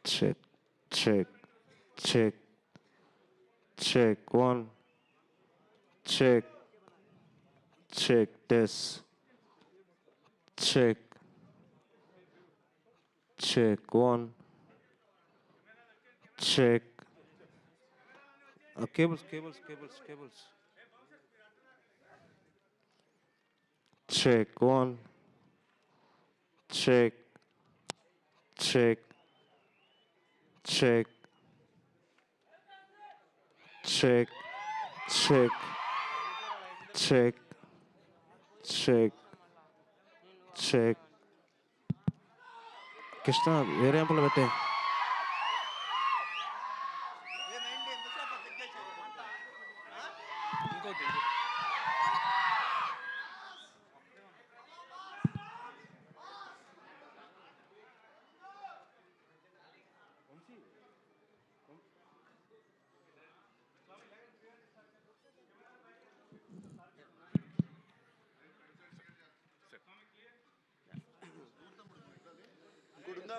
Check, check, check, check. One, check, check. This, check, check. One, check. Cables. Check. One, check, check, check, check, check, check, check, check. Krishna వేరే ఎంపలు పెట్టే.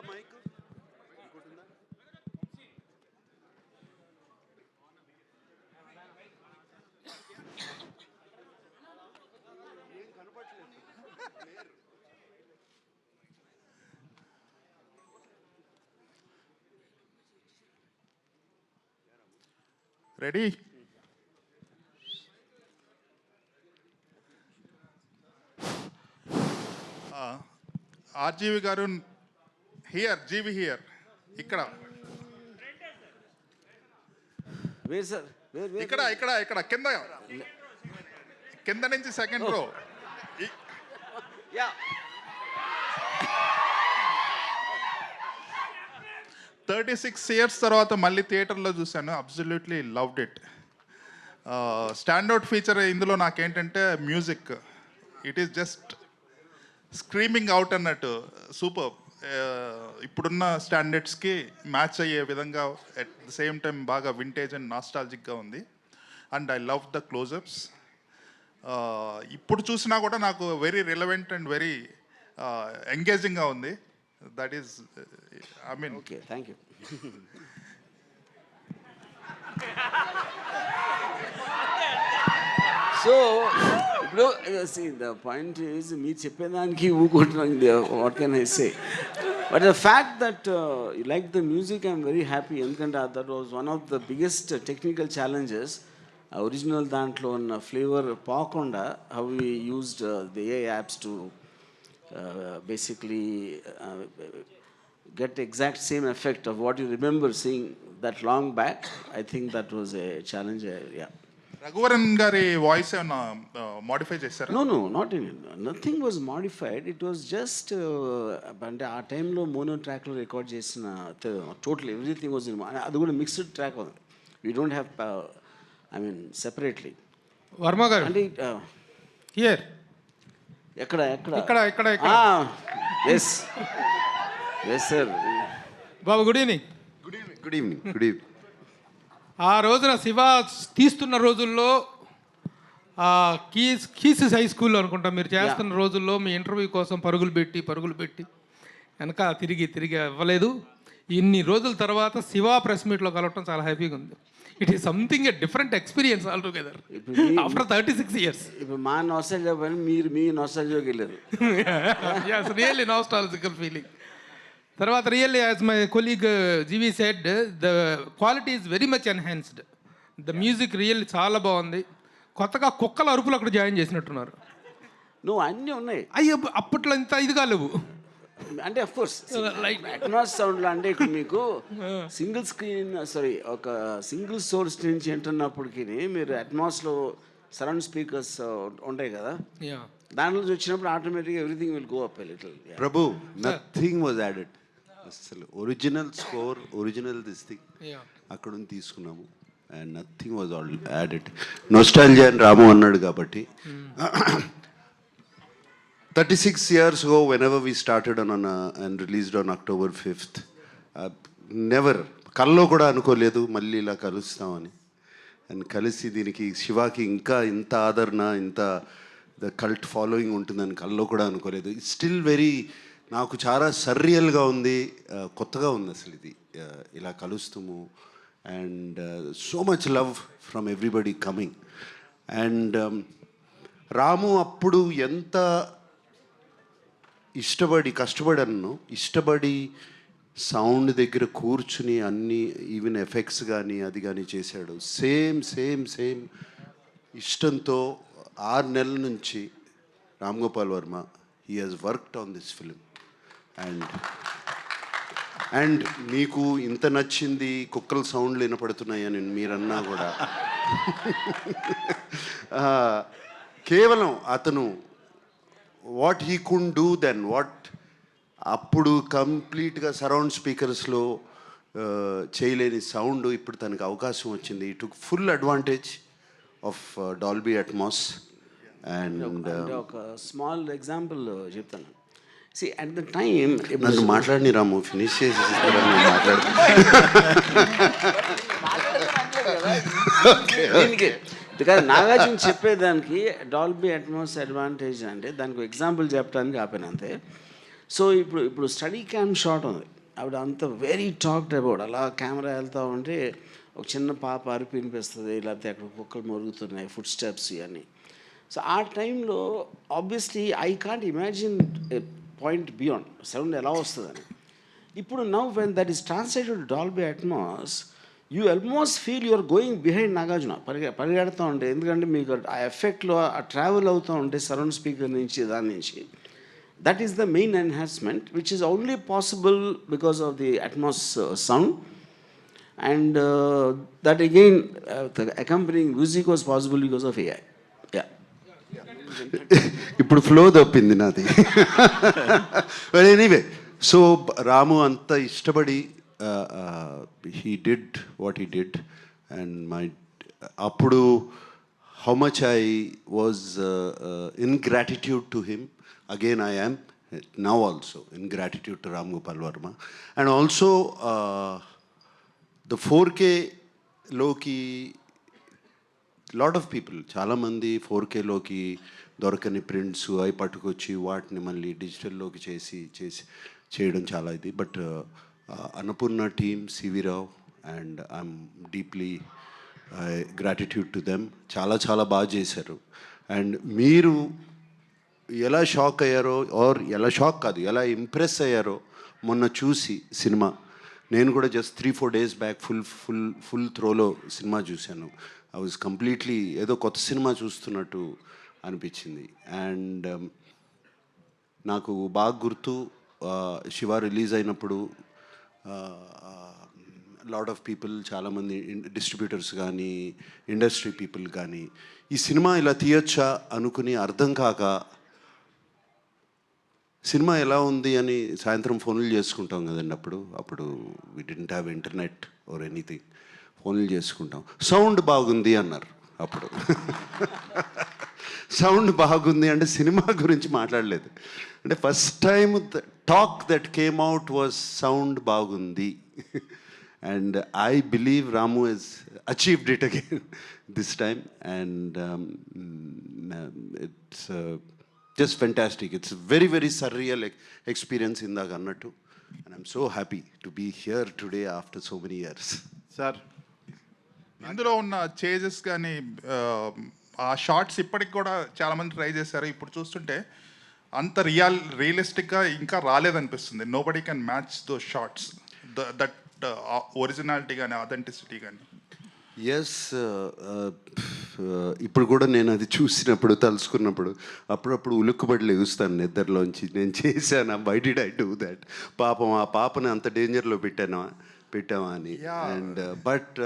Mike ready? RGV garu here, GV here. ఇక్కడ ఇక్కడ ఇక్కడ ఇక్కడ కింద కింద నుంచి సెకండ్ రో. 36 ఇయర్స్ తర్వాత మళ్ళీ థియేటర్లో చూశాను. Absolutely loved it. Standout feature ఇందులో నాకేంటంటే music. It is just screaming out అన్నట్టు. సూపర్. ఇప్పుడున్న స్టాండర్డ్స్కి మ్యాచ్ అయ్యే విధంగా అట్ ద సేమ్ టైం బాగా వింటేజ్ అండ్ నాస్టాలజిక్గా ఉంది. And I love the closeups. ఇప్పుడు చూసినా కూడా నాకు వెరీ రిలవెంట్ అండ్ వెరీ ఎంగేజింగ్గా ఉంది. That is I mean. Okay, thank you. So ఇప్పుడు ద పాయింట్ ఈజ్ మీరు చెప్పేదానికి ఊకుంటున్నాను. What can I say? But the fact that you like the music, I'm very happy. ఎందుకంటే that was one of the biggest technical challenges. Original దాంట్లో ఉన్న flavour పోకుండా how we used the AI apps to basically get exact same effect of what you remember seeing that long back. I think that was a challenge. Yeah. Raghuvaran గారి voice ఏమన్నా modify చేశారా? No, not in it. Nothing was modified. It was just అంటే ఆ టైంలో mono ట్రాక్లో record చేసిన total everything was in. అది కూడా మిక్స్డ్ ట్రాక్ ఉంది. We don't have I mean separately. Varma గారు అంటే హియర్ ఎక్కడ ఎస్ సార్. బాబు గుడ్ ఈవినింగ్. Good evening. ఆ రోజున శివ తీస్తున్న రోజుల్లో కీస్ హై స్కూల్లో అనుకుంటా మీరు చేస్తున్న రోజుల్లో మీ ఇంటర్వ్యూ కోసం పరుగులు పెట్టి వెనక తిరిగి ఇవ్వలేదు. ఇన్ని రోజుల తర్వాత శివ ప్రెస్ మీట్లో కలవటం చాలా హ్యాపీగా ఉంది. It is something a different experience all together after 36 years. ఇప్పుడు మా నాస్టాల్జియా పని మీరు మీ నాస్టాల్జియాకి వెళ్ళారు. yes, really nostalgical feeling. తర్వాత really as my colleague GV said, the quality is very much enhanced. The music really చాలా బాగుంది. కొత్తగా కుక్కల అరుపులు అక్కడ జాయిన్ చేసినట్టున్నారు. నువ్వు అన్నీ ఉన్నాయి. అయ్యో అప్పట్లో ఇంత ఇదిగా లేవు. అంటే అఫ్ కోర్స్ అట్మాస్ సౌండ్లో అంటే ఇప్పుడు మీకు ఒక సింగిల్ సోర్స్ నుంచి వింటున్నప్పటికీ మీరు అట్మాస్లో సరౌండ్ స్పీకర్స్ ఉంటాయి కదా, దాంట్లో వచ్చినప్పుడు ఆటోమేటిక్గా everything will go up a little. Prabhu, nothing was added. అసలు original score, original this thing అక్కడ తీసుకున్నాము and nothing was all added. Nostalgia అని రాము అన్నాడు కాబట్టి 36 years ago, whenever we started and released on October 5th, never కల్లో కూడా అనుకోలేదు మళ్ళీ ఇలా కలుస్తామని. అండ్ కలిసి దీనికి శివాకి ఇంకా ఇంత ఆదరణ, ఇంత ద కల్ట్ ఫాలోయింగ్ ఉంటుందని కల్లో కూడా అనుకోలేదు. ఇట్స్ స్టిల్ వెరీ నాకు చాలా సర్రియల్గా ఉంది, కొత్తగా ఉంది అసలు ఇది, ఇలా కలుస్తాము. And so much love from everybody coming. And Ramu అప్పుడు ఎంత కష్టపడి సౌండ్ దగ్గర కూర్చుని అన్ని ఈవెన్ ఎఫెక్ట్స్ కానీ అది కానీ చేశాడు. సేమ్ ఇష్టంతో 6 నెలల నుంచి Ram Gopal Varma he has worked on this film. And మీకు ఇంత నచ్చింది, కుక్కల సౌండ్లు వినపడుతున్నాయని మీరన్నా కూడా కేవలం అతను what he could do then, అప్పుడు కంప్లీట్గా సరౌండ్ స్పీకర్స్లో చేయలేని సౌండ్ ఇప్పుడు తనకు అవకాశం వచ్చింది. He took full advantage of Dolby Atmos. And ఒక స్మాల్ ఎగ్జాంపుల్ చెప్తాను. సి అట్ ద టైమ్ నన్ను మాట్లాడిని రాము, ఫినిష్ చేసి దీనికి నాగార్జున చెప్పేదానికి డాల్బీ అట్మాస్ అడ్వాంటేజ్ అంటే దానికి ఎగ్జాంపుల్ చెప్పడానికి ఆపాను అంతే. సో ఇప్పుడు స్టడీ క్యామ్ షాట్ ఉంది, ఆవిడ అంత వెరీ టాక్డ్ అబౌట్, అలా కెమెరా వెళ్తూ ఉంటే ఒక చిన్న పాప అరిపి వినిపిస్తుంది, లేకపోతే అక్కడ కుక్కలు మరుగుతున్నాయి, ఫుడ్ స్టెప్స్ ఇవన్నీ. సో ఆ టైంలో obviously I can't imagine point beyond sound ఎలా వస్తుందని. ఇప్పుడు now when that is translated Dolby Atmos, you almost feel you're going behind Nagarjuna, పరిగెడుతూ ఉంటే. ఎందుకంటే మీకు ఆ ఎఫెక్ట్లో ఆ ట్రావెల్ అవుతూ ఉంటే సరౌండ్ స్పీకర్ నుంచి దాని నుంచి. That is the main enhancement which is only possible because of the Atmos sound. And that again the accompanying music was possible because of AI. Yeah. ఇప్పుడు ఫ్లో తప్పింది నాది. బట్ ఎనీవే, సో రాము అంత ఇష్టపడి he did what he did. And అప్పుడు how much I was in gratitude to him. Again I am now also in gratitude to Ram Gopal Varma. And also the 4Kలోకి lot of people, చాలామంది 4Kలోకి దొరకని prints అవి పట్టుకొచ్చి వాటిని మళ్ళీ డిజిటల్లోకి చేయడం చాలా ఇది. But Annapurna team, CV Rao, and I'm deeply gratitude to them. చాలా బాగా చేశారు. అండ్ మీరు ఎలా షాక్ అయ్యారో, ఆర్ ఎలా షాక్ కాదు, ఎలా ఇంప్రెస్ అయ్యారో మొన్న చూసి సినిమా. నేను కూడా జస్ట్ 3-4 days బ్యాక్ ఫుల్ త్రోలో సినిమా చూశాను. ఐ వాజ్ కంప్లీట్లీ ఏదో కొత్త సినిమా చూస్తున్నట్టు అనిపించింది. అండ్ నాకు బాగా గుర్తు, శివ రిలీజ్ అయినప్పుడు లాట్ ఆఫ్ పీపుల్, చాలామంది డిస్ట్రిబ్యూటర్స్ కానీ ఇండస్ట్రీ పీపుల్ కానీ ఈ సినిమా ఇలా తీయొచ్చా అనుకుని అర్థం కాక, సినిమా ఎలా ఉంది అని సాయంత్రం ఫోన్లు చేసుకుంటాం కదండి. అప్పుడు we didn't have internet or anything. ఫోన్లు చేసుకుంటాం. సౌండ్ బాగుంది అన్నారు. అప్పుడు సౌండ్ బాగుంది అంటే సినిమా గురించి మాట్లాడలేదు. అంటే first time talk that came out was sound బాగుంది. And I believe Ramu he's achieved it again this time. And it's just fantastic. It's a very surreal experience ఇందాక అన్నట్టు. And I'm so happy to be here today after so many years. Sir, ఇందులో ఉన్న changes కానీ ఆ shorts ఇప్పటికి కూడా చాలామంది try చేశారు. ఇప్పుడు చూస్తుంటే అంత రియలిస్టిక్గా ఇంకా రాలేదనిపిస్తుంది. Nobody can match those shots, that originality కానీ అథెంటిసిటీ కానీ. ఎస్, ఇప్పుడు కూడా నేను అది చూసినప్పుడు, తలుసుకున్నప్పుడు అప్పుడప్పుడు ఉలుక్కుబడి లెగుస్తాను నిద్రలోంచి. నేను చేశాను, why did I do that, పాపం ఆ పాపని అంత డేంజర్లో పెట్టామా అని. And but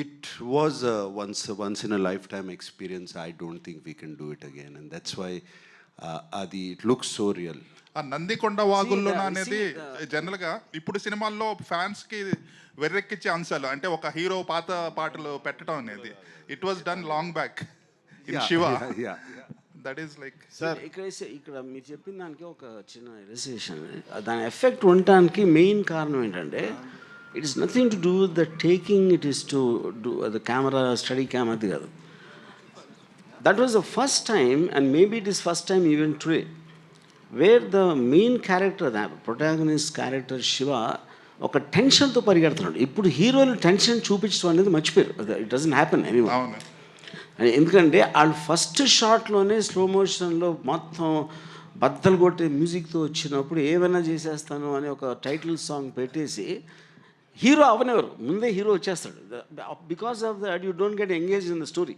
it was once in a lifetime experience. I don't think we can do it again. And that's why అది ఇట్ లుక్స్ సో రియల్. ఆ నందికొండ వాగుల్లో అనేది జనరల్గా ఇప్పుడు సినిమాల్లో ఫ్యాన్స్కి వెర్రెక్కిచ్చే అంశాలు, అంటే ఒక హీరో పాత పాటలు పెట్టడం అనేది it was done long back in Shiva. That is like sir, ఇక్కడ మీరు చెప్పిన దానికి ఒక చిన్న రిలేషన్, దాని ఎఫెక్ట్ ఉండటానికి మెయిన్ కారణం ఏంటంటే it is nothing to do with the taking, it is to do the camera, study camera, అది కాదు. That was the first time, and maybe it is first time even today, wear the main character protagonist character Shiva ఒక టెన్షన్తో పరిగెడుతున్నాడు. ఇప్పుడు హీరోలు tension చూపించడం అనేది మర్చిపోయారు. It doesn't happen anyway. అవును. ఎందుకంటే వాళ్ళు ఫస్ట్ షాట్లోనే స్లో మోషన్లో మొత్తం బద్దలు కొట్టే మ్యూజిక్తో వచ్చినప్పుడు ఏమైనా చేసేస్తాను అని ఒక టైటిల్ సాంగ్ పెట్టేసి హీరో అవనెవరు, ముందే హీరో వచ్చేస్తాడు. Because of that you don't get engage in the story.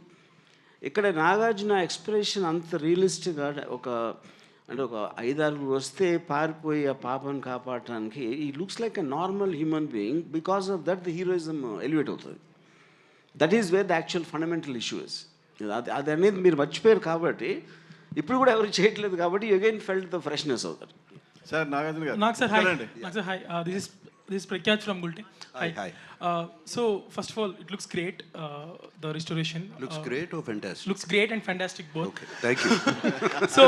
ఇక్కడ నాగార్జున ఎక్స్ప్రెషన్ అంత రియలిస్టిక్గా ఒక 5-6 వస్తే పారిపోయి ఆ పాపను కాపాడటానికి ఈ looks like a normal human being. Because of that the heroism elevate అవుతుంది. That is where the actual fundamental issue is. అది అనేది మీరు మర్చిపోయారు కాబట్టి ఇప్పుడు కూడా ఎవరు చేయట్లేదు కాబట్టి you again felt the freshness అవుతారు. సార్ నాగార్జున గారు. నాకు sir hi. This is Prakhyath from Gulte. Hi. So first of all, it looks great. The restoration Looks great or fantastic? looks great and fantastic both. Okay, thank you. So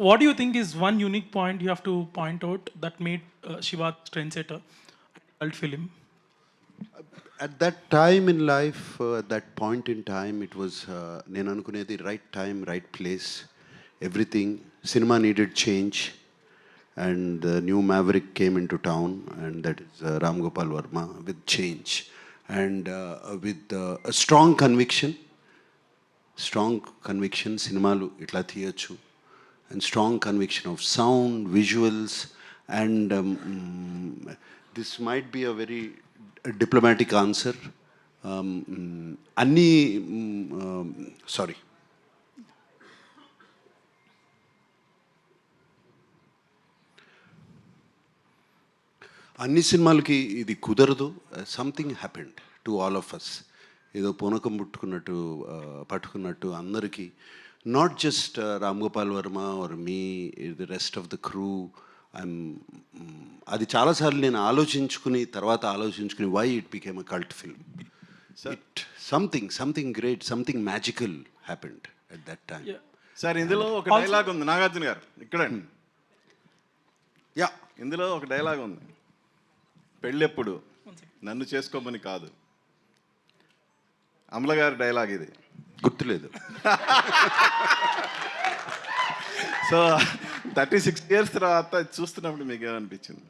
what do you think is one unique point you have to point out that made Shiva trendsetter cult film? At that time in life, at that point in time, it was నేను అనుకునేది right time, right place. Everything, cinema needed change, and the new maverick came into town, and that is Ram Gopal Varma with change and with a strong conviction. సినిమాలు ఇట్లా తీయచ్చు, and strong conviction of sound, visuals, and this might be a very diplomatic answer. అన్ని సినిమాలకి ఇది కుదరదు. Something happened to all of us. ఏదో పూనకం పట్టుకున్నట్టు అందరికీ, not just Ram Gopal Varma or me, the rest of the crew. అది చాలాసార్లు నేను ఆలోచించుకుని why it became a cult film. Something great, something magical happened at that time. Sir ఇందులో ఒక డైలాగ్ ఉంది నాగార్జున గారు, ఇక్కడ యా, ఇందులో ఒక డైలాగ్ ఉంది. పెళ్ళెప్పుడు నన్ను చేసుకోమని కాదు. అమల గారి డైలాగ్ ఇది. గుర్తులేదు. సో 36 years తర్వాత చూస్తున్నప్పుడు మీకు ఏమనిపించింది?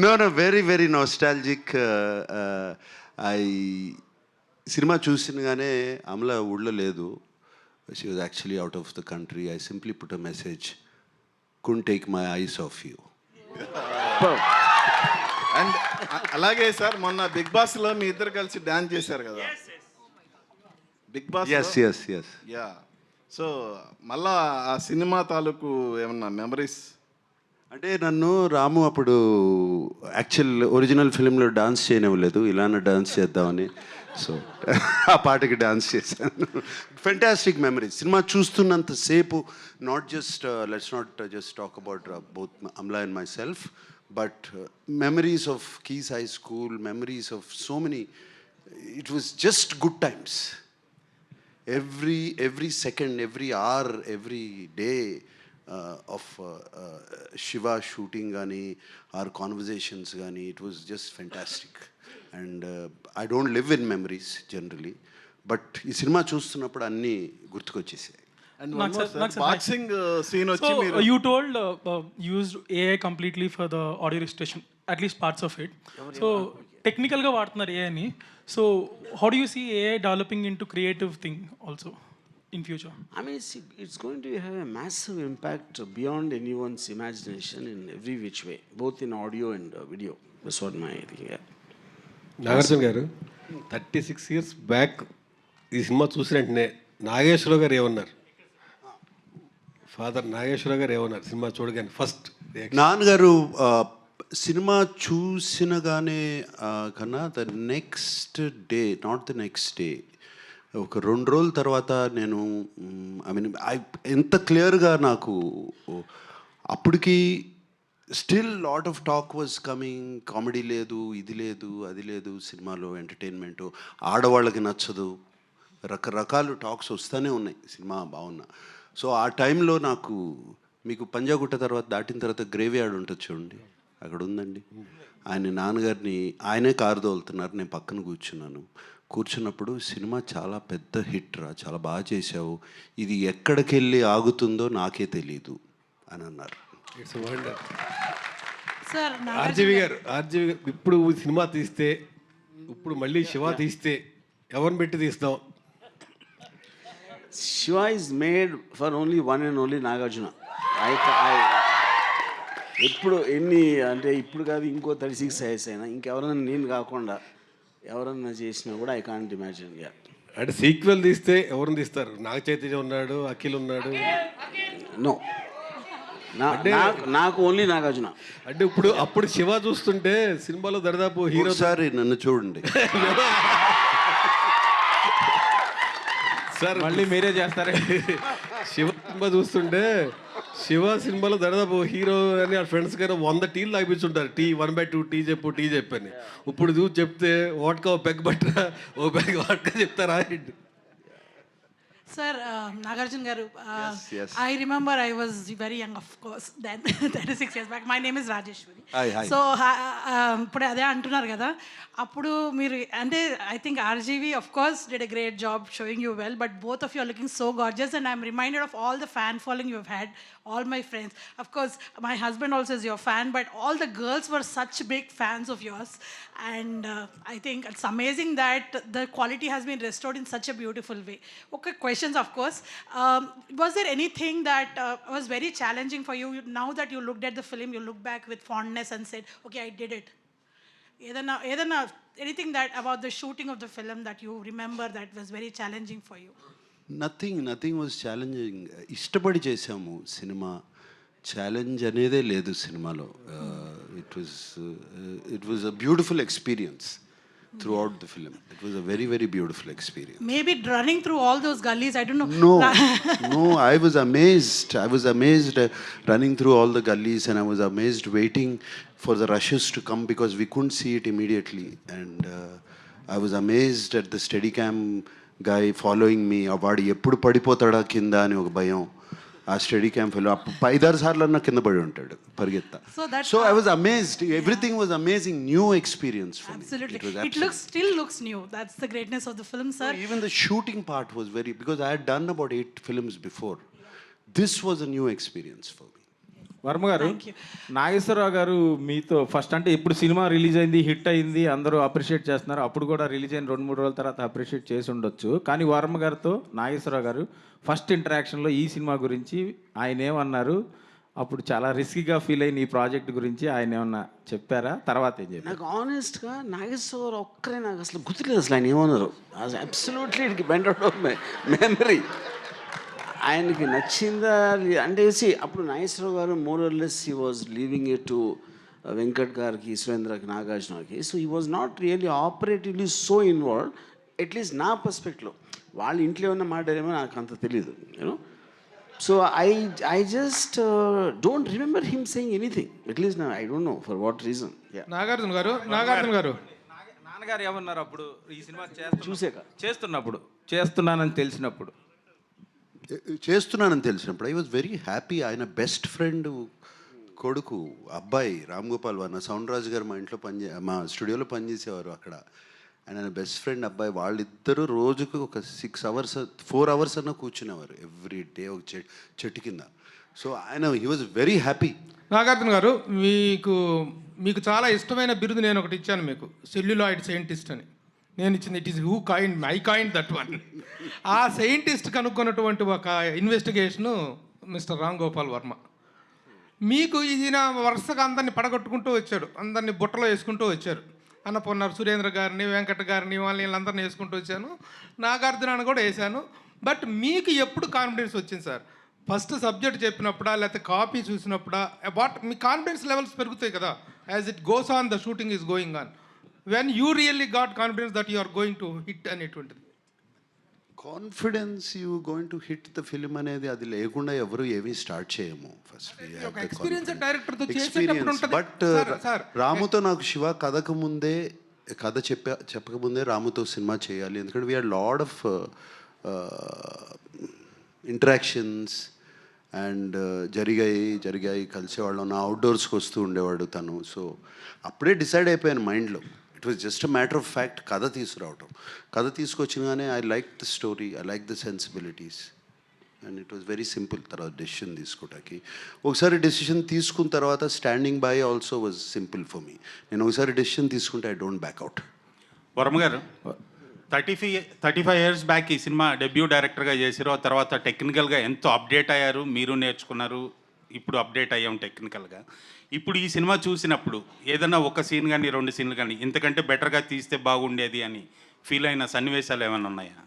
No, very nostalgic. సినిమా చూసినగానే అమల ఊళ్ళో లేదు. She was actually out of the country. I simply put a message, couldn't take my eyes off you. And అలాగే సార్ మొన్న బిగ్ బాస్లో మీ ఇద్దరు కలిసి డాన్స్ చేశారు కదా, Bigg Boss. Yes. Yeah. So మళ్ళా ఆ సినిమా తాలూకు ఏమన్నా మెమరీస్? అంటే నన్ను రాము అప్పుడు యాక్చువల్ ఒరిజినల్ ఫిలింలో డాన్స్ చేయనివ్వలేదు, ఇలానే డాన్స్ చేద్దామని. సో ఆ పాటకి డాన్స్ చేశాను. Fantastic memories. సినిమా చూస్తున్నంతసేపు, let's not just talk about both Amala and myself, but memories of keys high school, memories of so many. It was just good times. every second, every hour, every day of Shiva shooting gani, our conversations gani, it was just fantastic. And I don't live in memories generally, but ఈ cinema చూస్తున్నప్పుడు అన్నీ గుర్తుకొచ్చేసాయి. And నాకు sir boxing scene వచ్చి So మీరు you told used AI completely for the audio restoration, at least parts of it. So technical గా వాడుతున్నారు AI ని. So how do you see AI developing into creative thing also in future? I mean, it's going to have a massive impact beyond anyone's imagination in every which way, both in audio and video. That's what my thing. Yeah. Nagarjuna గారు 36 years back ఈ cinema చూసిన వెంటనే నాగేశ్వరరావు గారు ఏమన్నారు? Father Nageswararao గారు ఏమన్నారు cinema చూడగానే first reaction? నాన్నగారు సినిమా చూసినగానే కన్నా the next day, not the next day, ఒక 2 రోజుల తర్వాత నేను ఎంత క్లియర్గా నాకు అప్పటికి still lot of talk was coming. Comedy లేదు, ఇది లేదు, అది లేదు సినిమాలో, ఎంటర్టైన్మెంటు ఆడవాళ్ళకి నచ్చదు, రకరకాలు టాక్స్ వస్తూనే ఉన్నాయి సినిమా బాగున్నా. సో ఆ టైంలో నాకు, మీకు పంజాగుట్ట తర్వాత దాటిన తర్వాత గ్రేవ్ యార్డ్ ఉంటుంది చూడండి, అక్కడ ఉందండి. నాన్నగారిని ఆయనే కారు తోలుతున్నారు, నేను పక్కన కూర్చున్నాను. కూర్చున్నప్పుడు సినిమా చాలా పెద్ద హిట్ రా, చాలా బాగా చేసావు, ఇది ఎక్కడికి వెళ్ళి ఆగుతుందో నాకే తెలీదు అని అన్నారు. It's wonder. సార్ ఆర్జీవి గారు ఇప్పుడు సినిమా తీస్తే, ఇప్పుడు మళ్ళీ శివ తీస్తే ఎవరిని పెట్టి తీస్తాం? Shiva is made for only one and only Nagarjuna. ఇప్పుడు ఎన్ని అంటే ఇప్పుడు కాదు, ఇంకో 36 ఇయర్స్ అయినా ఇంకెవరన్నా నేను కాకుండా ఎవరన్నా చేసినా కూడా ఐ కాంట్ ఇమాజిన్. అంటే సీక్వెల్ తీస్తే ఎవరిని తీస్తారు? నాగ చైతన్య ఉన్నాడు, అఖిల్ ఉన్నాడు. నో, నాకు ఓన్లీ నాగార్జున. అంటే అప్పుడు శివ చూస్తుంటే సినిమాలో దరిదాపు హీరో. ఒకసారి నన్ను చూడండి సార్, మళ్ళీ మీరే చేస్తారే. శివ సినిమా చూస్తుంటే శివ సినిమాలో దాదాపు హీరో అని ఆ ఫ్రెండ్స్ కానీ 100 టీలు తాగిపించుంటారు. టీ 1/2 టీ చెప్పని. ఇప్పుడు చూసి చెప్తే వాట్కా ఓ పెగ్ బట్టరా, ఓ పెగ్ వాట్కా చెప్తారా? Sir, Nagarjun garu, yes. I remember I was very young, of course, then 36 years back. My name is Rajeshwari. Hi. So, ఇప్పుడు అదే అంటున్నారు కదా, అప్పుడు మీరు అంటే I think RGV of course did a great job showing you well, but both of you are looking so gorgeous and I'm reminded of all the fan following you have had, all my friends. Of course, my husband also is your fan, but all the girls were such big fans of yours and I think it's amazing that the quality has been restored in such a beautiful way. Okay, questions of course. Was there anything that was very challenging for you now that you looked at the film, you look back with fondness and said, okay, I did it? Edana, anything that about the shooting of the film that you remember that was very challenging for you? Nothing was challenging. ఇష్టపడి చేసాము cinema, challenge అనేదే లేదు సినిమాలో. It was a beautiful experience throughout the film. It was a very, very beautiful experience. Maybe running through all those gullies, I don't know. No, I was amazed running through all the gullies, and I was amazed waiting for the rushes to come because we couldn't see it immediately. And I was amazed at the Steadicam guy following me. వాడు ఎప్పుడు పడిపోతాడా కింద అని ఒక భయం. ఆ study క్యాంప్లో 5-6 సార్లు అన్న కింద పడి ఉంటాడు పరిగెత్తా. So I was amazed. Everything was amazing, new experience for me. Absolutely. Still looks new. That's the greatness of the film, sir. Even the shooting part was very, because I had done about 8 films before. This was a new experience for me. Varma గారు, నాగేశ్వరరావు గారు మీతో first అంటే ఇప్పుడు cinema release అయింది, hit అయింది, అందరూ appreciate చేస్తున్నారు. అప్పుడు కూడా రిలీజ్ అయిన 2-3 రోజుల తర్వాత అప్రిషియేట్ చేసి ఉండొచ్చు. కానీ వర్మ గారితో నాగేశ్వరరావు గారు ఫస్ట్ ఇంటరాక్షన్లో ఈ సినిమా గురించి ఆయన ఏమన్నారు? అప్పుడు చాలా రిస్కీగా ఫీల్ అయిన ఈ ప్రాజెక్ట్ గురించి ఆయన ఏమన్నా చెప్పారా? తర్వాత ఏం చెప్పారు? నాకు ఆనెస్ట్గా నాగేశ్వరరావు ఒక్కరే నాకు అసలు గుర్తులేదు అసలు ఆయన ఏమన్నారు. Absolutely it went out of my memory. ఆయనకి నచ్చిందా అంటే అప్పుడు నాగేశ్వరరావు గారు more or less he was leaving it to Venkat గారికి, సురేంద్రకి, నాగార్జునకి. So he was not really operatively so involved, at least నా పర్స్పెక్ట్లో. వాళ్ళ ఇంట్లో ఉన్న మాట్లాడేమో నాకు అంత తెలీదు, you know. So I just don't remember him saying anything, at least I don't know for what reason. Nagarjuna గారు నాన్నగారు ఏమన్నారు అప్పుడు ఈ సినిమా చూసాక చేస్తున్నానని తెలిసినప్పుడు? చేస్తున్నానని తెలిసినప్పుడు ఐ వాజ్ వెరీ హ్యాపీ. ఆయన బెస్ట్ ఫ్రెండ్ కొడుకు అబ్బాయి రామ్ గోపాల్ వర్మ, సౌండ్ రాజు గారు మా ఇంట్లో మా స్టూడియోలో పనిచేసేవారు అక్కడ. ఆయన బెస్ట్ ఫ్రెండ్ అబ్బాయి. వాళ్ళిద్దరూ రోజుకు ఒక 4 అవర్స్ అన్న కూర్చునేవారు ఎవ్రీ డే ఒక చెట్టు కింద. సో ఆయన he was very happy. Nagarjuna గారు, మీకు చాలా ఇష్టమైన బిరుదు నేను ఒకటి ఇచ్చాను మీకు, సెల్యులాయిడ్ సైంటిస్ట్ అని. నేను ఇచ్చింది it is who coin, I coin that one. ఆ సైంటిస్ట్ కనుక్కున్నటువంటి ఒక ఇన్వెస్టిగేషను మిస్టర్ రామ్ గోపాల్ వర్మ. మీకు ఈయన వరుసగా అందరినీ పడగొట్టుకుంటూ వచ్చాడు, అందరినీ బుట్టలో వేసుకుంటూ వచ్చారు. అన్నపూర్ణ సురేంద్ర గారిని, వెంకట గారిని, వీళ్ళందరినీ వేసుకుంటూ వచ్చాను, నాగార్జునాన్ని కూడా వేశాను. బట్ మీకు ఎప్పుడు కాన్ఫిడెన్స్ వచ్చింది సార్? ఫస్ట్ సబ్జెక్ట్ చెప్పినప్పుడా, లేకపోతే కాపీ చూసినప్పుడా? మీ కాన్ఫిడెన్స్ లెవెల్స్ పెరుగుతాయి కదా as it goes on, the shooting is going on. When you really got confidence that you are going to hit అనేటువంటిది? Confidence you going to hit the film అనేది అది లేకుండా ఎవరు ఏమీ స్టార్ట్ చేయము. ఫస్ట్ బట్ రాముతో నాకు శివ కథ చెప్పకముందే రాముతో సినిమా చేయాలి, ఎందుకంటే we're lot of interactions and జరిగాయి కలిసేవాళ్ళం. నా అవుట్డోర్స్కి వస్తూ ఉండేవాడు తను. సో అప్పుడే డిసైడ్ అయిపోయాను మైండ్లో, it was just a matter of fact కథ తీసుకురావటం. కథ తీసుకొచ్చినగానే I like the story, I like the sensibilities and it was very simple. తర్వాత డెసిషన్ తీసుకోవటానికి ఒకసారి డెసిషన్ తీసుకున్న తర్వాత standing by also was simple for me. నేను ఒకసారి డెసిషన్ తీసుకుంటే I don't back out. Varma గారు 35 ఇయర్స్ బ్యాక్ ఈ సినిమా డెబ్యూ డైరెక్టర్గా చేశారు. ఆ తర్వాత టెక్నికల్గా ఎంతో అప్డేట్ అయ్యారు, మీరు నేర్చుకున్నారు, ఇప్పుడు అప్డేట్ అయ్యాం టెక్నికల్గా. ఇప్పుడు ఈ సినిమా చూసినప్పుడు ఏదైనా ఒక సీన్ కానీ 2 సీన్లు కానీ ఇంతకంటే బెటర్గా తీస్తే బాగుండేది అని ఫీల్ అయిన సన్నివేశాలు ఏమైనా ఉన్నాయా?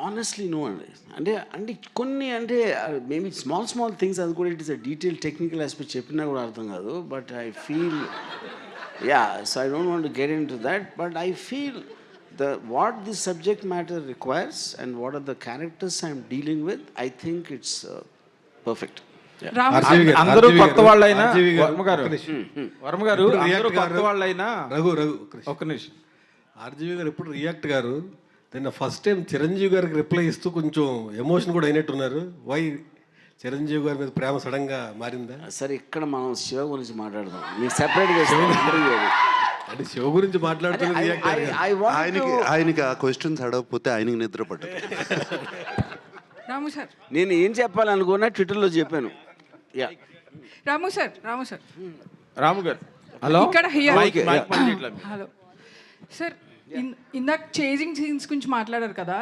ఆనెస్ట్లీ నో అండి. అంటే కొన్ని అంటే మేబీ స్మాల్ థింగ్స్, అది కూడా it is a detail technical aspect చెప్పినా కూడా అర్థం కాదు. But I feel so I don't want to get in to that. But I feel what the subject matter requires and what are the characters I'm dealing with, I think it's perfect. అందరూ కొత్త వాళ్ళైనా వర్మ గారు అందరూ కొత్త వాళ్ళైనా రఘు ఒక్క నిమిషం. RGV గారు ఎప్పుడు రియాక్ట్ గారు నిన్న ఫస్ట్ టైం చిరంజీవి గారికి రిప్లై ఇస్తూ కొంచెం ఎమోషన్ కూడా అయినట్టున్నారు. వై చిరంజీవి గారి మీద ప్రేమ సడన్గా మారిందా? సరే, ఇక్కడ మనం శివ గురించి మాట్లాడదాం. మీకు సెపరేట్గా అంటే శివ గురించి మాట్లాడుతున్నారు. ఆయనకి ఆ క్వశ్చన్స్ అడగకపోతే ఆయనకి నిద్ర పట్టదు. రాము సార్, నేను ఏం చెప్పాలనుకున్నా ట్విట్టర్లో చెప్పాను. రాము సార్ రాము గారు హలో ఇక్కడ హలో సార్, ఇందాక చేజింగ్ సీన్స్ గురించి మాట్లాడారు కదా.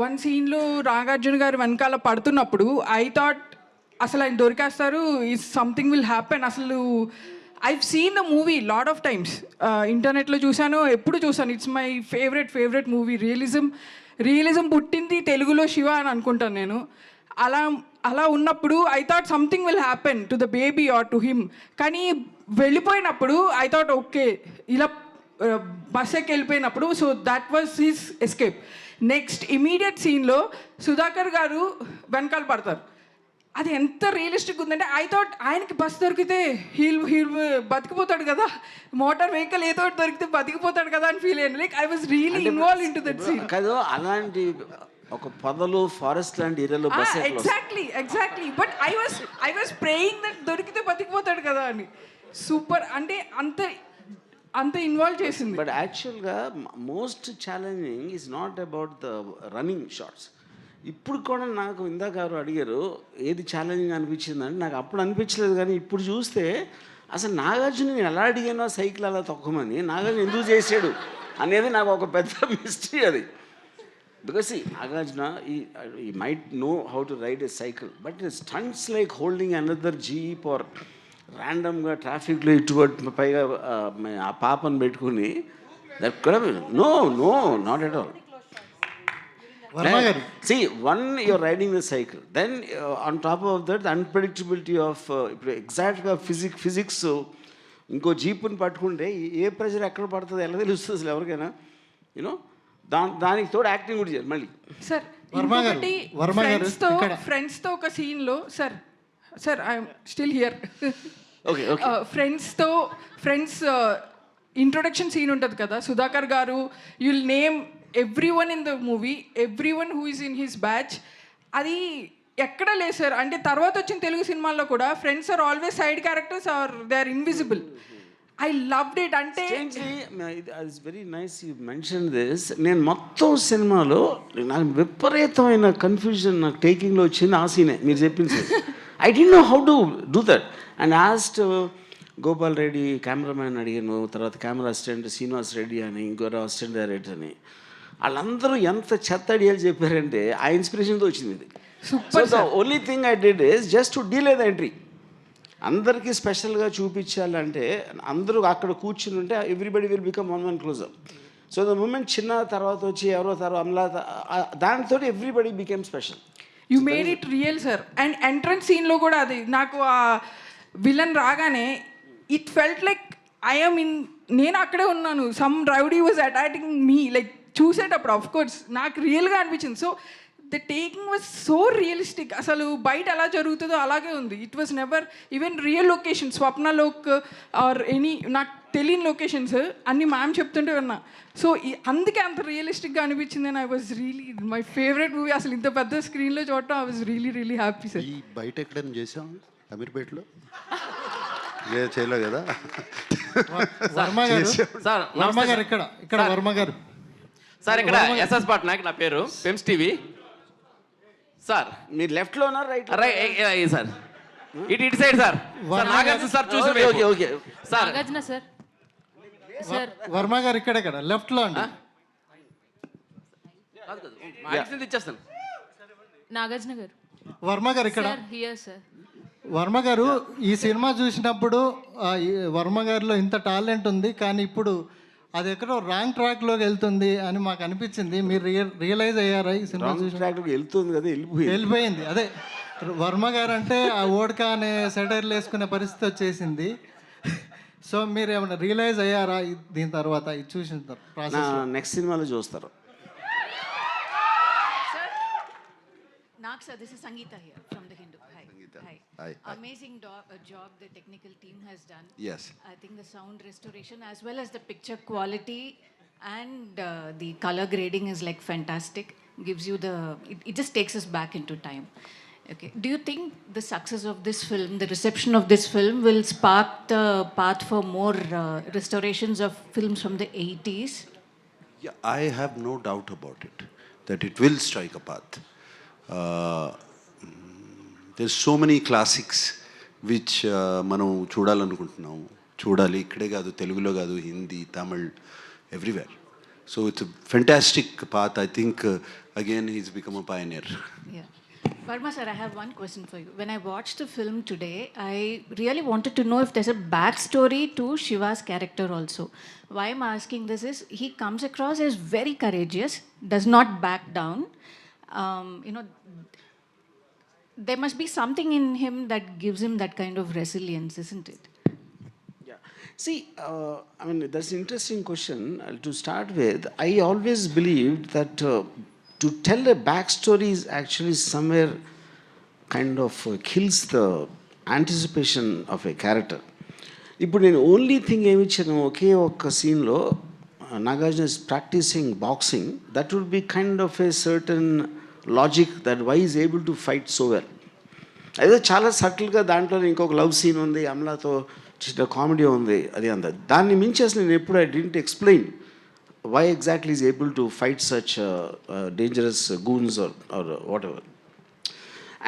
వన్ సీన్లో నాగార్జున గారు వెనకాల పడుతున్నప్పుడు ఐ థాట్ అసలు ఆయన దొరికేస్తారు, ఈజ్ సంథింగ్ విల్ హ్యాపెన్. అసలు I've seen the movie lot of times, ఇంటర్నెట్లో చూశాను, ఎప్పుడు చూసాను. It's my favourite movie. Realism పుట్టింది తెలుగులో శివ అని అనుకుంటాను నేను. అలా ఉన్నప్పుడు I thought something will happen to the baby or to him. కానీ వెళ్ళిపోయినప్పుడు ఐ థాట్ ఓకే, ఇలా బస్ ఎక్కి వెళ్ళిపోయినప్పుడు so that was his escape. Next immediate సీన్లో సుధాకర్ గారు వెనకాల పడతారు. అది ఎంత రియలిస్టిక్ ఉందంటే ఐ థాట్ ఆయనకి బస్ దొరికితే హీల్ బతికిపోతాడు కదా, మోటార్ వెహికల్ ఏదో దొరికితే బతికిపోతాడు కదా అని ఫీల్ అయ్యాను. Like I was really involve in to that scene. కాదు, అలాంటి ఒక పొదలు ఫారెస్ట్ లాంటి ఏరియాలో bus exactly but I was praying that దొరికితే బతికిపోతాడు కదా అని. సూపర్, అంటే అంత ఇన్వాల్వ్ చేసింది. బట్ యాక్చువల్గా most challenging is not about the running shots. ఇప్పుడు కూడా నాకు ఇందాక ఎవరు అడిగారు ఏది ఛాలెంజింగ్ అనిపించిందంటే, నాకు అప్పుడు అనిపించలేదు. కానీ ఇప్పుడు చూస్తే అసలు నాగార్జున నేను ఎలా అడిగానో సైకిల్ అలా తొక్కమని, నాగార్జున ఎందుకు చేసాడు అనేది నాకు ఒక పెద్ద మిస్టరీ అది. Because Nagarjuna he might know how to ride a cycle, but stunts like holding another jeep or ర్యాండమ్గా ట్రాఫిక్లో ఇటువంటి పైగా ఆ పాపను పెట్టుకుని దట్ కూడా no not at all. See, one, you're riding the cycle. Then on top of that, the unpredictability of exact physics. ఇంకో జీపుని పట్టుకుంటే ఏ ప్రెషర్ ఎక్కడ పడుతుంది ఎలా తెలుస్తుంది అసలు ఎవరికైనా? యూనో దానికి తోడు యాక్టింగ్ కూడా చేయాలి మళ్ళీ. సార్ ఫ్రెండ్స్తో ఒక సీన్లో sir I'm still here. Friends introduction scene ఉంటుంది కదా, Sudhakar garu you'll name everyone in the movie, everyone who is in his batch. అది ఎక్కడ లేదు సార్. అంటే తర్వాత వచ్చిన తెలుగు సినిమాల్లో కూడా friends are always side characters are they are invisible. I loved it. అంటే it's very nice you mention this. నేను మొత్తం సినిమాలో నాకు విపరీతమైన కన్ఫ్యూజన్ నాకు టేకింగ్లో వచ్చింది ఆ సీనే మీరు చెప్పింది. I don't no how to do that and ఆస్ట్ Gopal Reddy cameraman అడిగాను, తర్వాత కెమెరా అసిస్టెంట్ శ్రీనివాస్ రెడ్డి అని, ఇంకోరు అసిస్టెంట్ డైరెక్టర్ అని. వాళ్ళందరూ ఎంత చెత్త ఐడియాలు చెప్పారంటే ఆ ఇన్స్పిరేషన్తో వచ్చింది ఇది. So the only thing I did is just to delay the entry. అందరికీ స్పెషల్గా చూపించాలంటే అందరూ అక్కడ కూర్చుని ఉంటే everybody will become one closer. So the moment చిన్న తర్వాత వచ్చి ఎవరో తర్వాత అమలా దానితో everybody became special. You made it real sir. And entrance సీన్లో కూడా అది నాకు ఆ విలన్ రాగానే it felt like I'm in, నేను అక్కడే ఉన్నాను. Some rowdy was attacking me like చూసేటప్పుడు ఆఫ్ కోర్స్ నాకు రియల్గా అనిపించింది. So the taking was so realistic. అసలు బయట ఎలా జరుగుతుందో అలాగే ఉంది. It was never even real location, Swapnalok or any నాకు తెలియని లొకేషన్స్ అన్నీ మ్యామ్ చెప్తుంటే విన్నా. సో అందుకే అంత రియలిస్టిక్గా అనిపించింది. And I was really my favourite movie. అసలు ఇంత పెద్ద స్క్రీన్లో చూడటం I was really happy sir. ఈ బయట ఎక్కడైనా చేసాం అమీర్పేటలో చేయలే కదా. వర్మ గారు సార్ వర్మ గారు ఇక్కడ వర్మ గారు సార్ ఇక్కడ ఎస్ఎస్ పట్నాయక్ నా పేరు పెమ్స్ టీవీ సార్. మీరు లెఫ్ట్లో ఉన్నారు రైట్ రైట్ సార్ ఇటు సైడ్ సార్. నాగార్జున సార్ చూసి okay okay sir. Nagarjuna sir sir Varma గారు ఇక్కడ లెఫ్ట్ లో అండి. ఇచ్చేస్తాను. నాగార్జున గారు వర్మ గారు ఇక్కడ. Here sir. వర్మ గారు ఈ సినిమా చూసినప్పుడు ఈ వర్మ గారిలో ఇంత టాలెంట్ ఉంది, కానీ ఇప్పుడు అది ఎక్కడో రాంగ్ ట్రాక్లోకి వెళ్తుంది అని మాకు అనిపించింది. మీరు రియలైజ్ అయ్యారా ఈ సినిమా చూసి? ట్రాక్లోకి వెళ్తుంది కదా, వెళ్ళిపోయింది. అదే వర్మ గారు అంటే ఆ ఓడ్కా అనే సెటైర్లు వేసుకునే పరిస్థితి వచ్చేసింది. సో మీరు ఏమైనా రియలైజ్ అయ్యారా దీని తర్వాత ఇది చూసిన ప్రాసెస్? నెక్స్ట్ సినిమాలో చూస్తారు. Nag sir, this is Sangeeta here from the Hindu. Hi. Hi. Hi. Amazing job the technical team has done. Yes. I think the sound restoration as well as the picture quality and the color grading is like fantastic. Gives you it just takes us back into time. Okay. Do you think the success of this film, the reception of this film will spark the path for more restorations of films from the 80s? Yeah, I have no doubt about it, that it will strike a path. There's so many classics which మనం చూడాలనుకుంటున్నాం. చూడాలి, ఇక్కడే కాదు, తెలుగులో కాదు, Hindi, Tamil, everywhere. So it's fantastic path. I think again he's become a pioneer. Yeah. Verma sir, I have one question for you. When I watched the film today, I really wanted to know if there's a backstory to Shiva's character also. Why I'm asking this is, he comes across as very courageous, does not back down. There must be something in him that gives him that kind of resilience, isn't it? Yeah. See, I mean, that's an interesting question. To start with, I always believed that to tell a backstory is actually somewhere kind of kills the anticipation of a character. ఇప్పుడు నేను only thing ఏమి ఇచ్చాను, ఒకే ఒక్క సీన్లో Nagarjuna is practising boxing, that would be kind of a certain logic that why is able to fight so well. అదే చాలా సటిల్గా దాంట్లో ఇంకొక లవ్ సీన్ ఉంది, అమలాతో చిన్న కామెడీ ఉంది, అది అంత. దాన్ని మించి అసలు నేను ఎప్పుడు I didn't explain why exactly is able to fight such dangerous goons or whatever.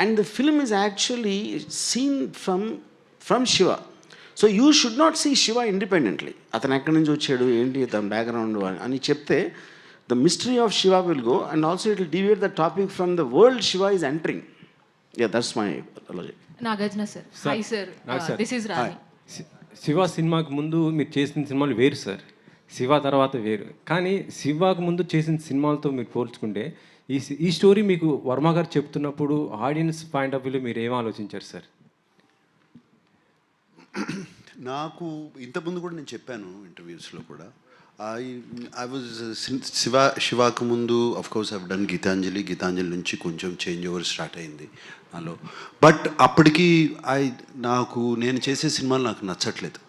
And the film is actually seen from Shiva. So you should not see Shiva independently. అతను ఎక్కడి నుంచి వచ్చాడు, ఏంటి తన బ్యాక్గ్రౌండ్ అని చెప్తే the mystery of Shiva will go, and also it will deviate the topic from the world Shiva is entering. Yeah, that's my logic. Nagarjuna sir. Hi sir, this is Rani. Shiva సినిమాకి ముందు మీరు చేసిన సినిమాలు వేరు సార్, శివ తర్వాత వేరు. కానీ శివాకు ముందు చేసిన సినిమాలతో మీరు పోల్చుకుంటే ఈ స్టోరీ మీకు వర్మ గారు చెప్తున్నప్పుడు ఆడియన్స్ పాయింట్ ఆఫ్ వ్యూలో మీరు ఏం ఆలోచించారు సార్? నాకు ఇంతకుముందు కూడా నేను చెప్పాను ఇంటర్వ్యూస్లో కూడా, ఐ వాజ్ శివాకు ముందు of course I've done Geethanjali నుంచి కొంచెం చేంజ్ ఓవర్ స్టార్ట్ అయింది నాలో. బట్ అప్పటికి నేను చేసే సినిమాలు నాకు నచ్చట్లేదు,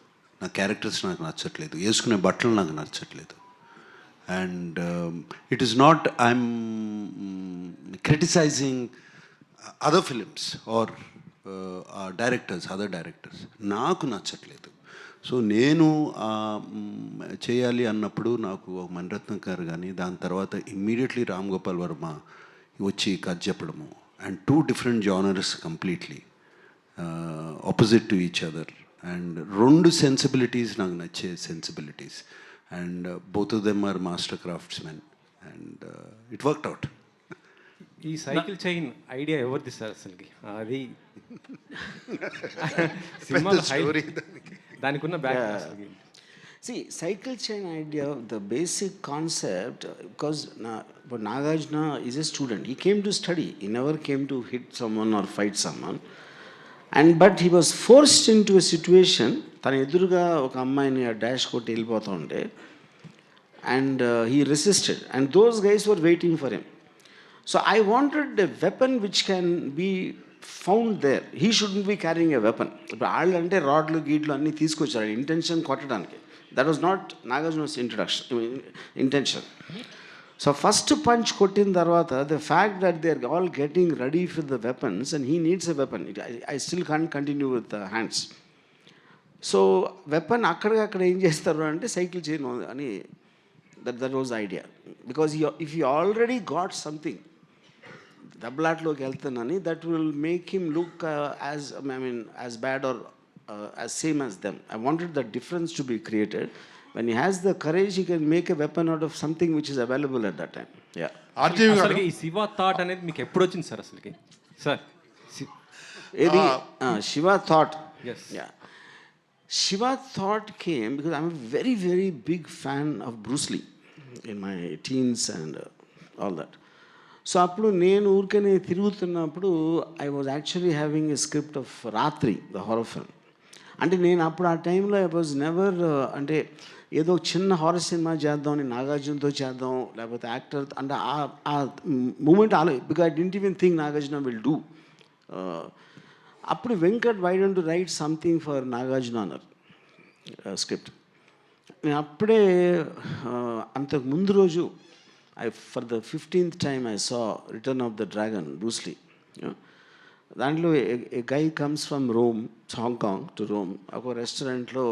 నా క్యారెక్టర్స్ నాకు నచ్చట్లేదు, వేసుకునే బట్టలు నాకు నచ్చట్లేదు. And it is not I'm criticising other films or other directors, నాకు నచ్చట్లేదు. సో నేను చేయాలి అన్నప్పుడు నాకు ఒక మణిరత్నం గారు కానీ, దాని తర్వాత ఇమ్మీడియట్లీ రామ్ గోపాల్ వర్మ వచ్చి కథ చెప్పడము, అండ్ 2 different genres కంప్లీట్లీ opposite to each other. And 2 sensibilities నాకు నచ్చే sensibilities, and both of them are master craftsmen, and it worked out. ఈ సైకిల్ చైన్ ఐడియా ఎవరిది సార్ అసలుకి? అది సినిమాలో దానికి ఉన్న back. See, cycle chain idea, the basic concept, because Nagarjuna is a student. He came to study. He never came to hit someone or fight someone. But he was forced into a situation, తన ఎదురుగా ఒక అమ్మాయిని dash కొట్టి వెళ్ళిపోతూ ఉంటే, and he resisted, and those guys were waiting for him. So I wanted a weapon which can be found there. He shouldn't be carrying a weapon. ఇప్పుడు వాళ్ళు అంటే రాడ్లు గీడ్లు అన్నీ తీసుకొచ్చారు ఇంటెన్షన్ కొట్టడానికి. That was not Nagarjuna's intention. So first punch కొట్టిన తర్వాత, the fact that they are all getting ready for the weapons and he needs a weapon, I still can't continue with the hands. So weapon అక్కడికక్కడ ఏం చేస్తారు అంటే cycle చేయను అని that was idea. Because if you already got something దెబ్బలాట్లోకి వెళ్తానని that will make him look as bad or as same as them. I wanted the difference to be created. When he has the courage, he can make a weapon out of something which is available at that time. Yeah. RGV గారు అసలుకి ఈ Shiva thought అనేది మీకు ఎప్పుడు వచ్చింది sir అసలుకి? Sir Edi Shiva thought. Yes. Yeah. Shiva thought came because I'm a very, very big fan of Bruce Lee in my teens and all that. So appudu nenu urkane tirugutunnappudu I was actually having a script of Ratri, the horror film. అంటే నేను అప్పుడు ఆ టైంలో I was never అంటే ఏదో చిన్న horror cinema చేద్దాం, నాగార్జునతో చేద్దాం, లేకపోతే యాక్టర్ అంటే ఆ moment because I didn't even think Nagarjuna will do. అప్పుడు Venkat why don't write something for Nagarjuna అన్నారు స్క్రిప్ట్. నేను అప్పుడే అంతకు ముందు రోజు for the 15th time I saw return of the dragon Bruce Lee. దాంట్లో a guy comes from Rome, Hong Kong to Rome. ఒక రెస్టారెంట్లో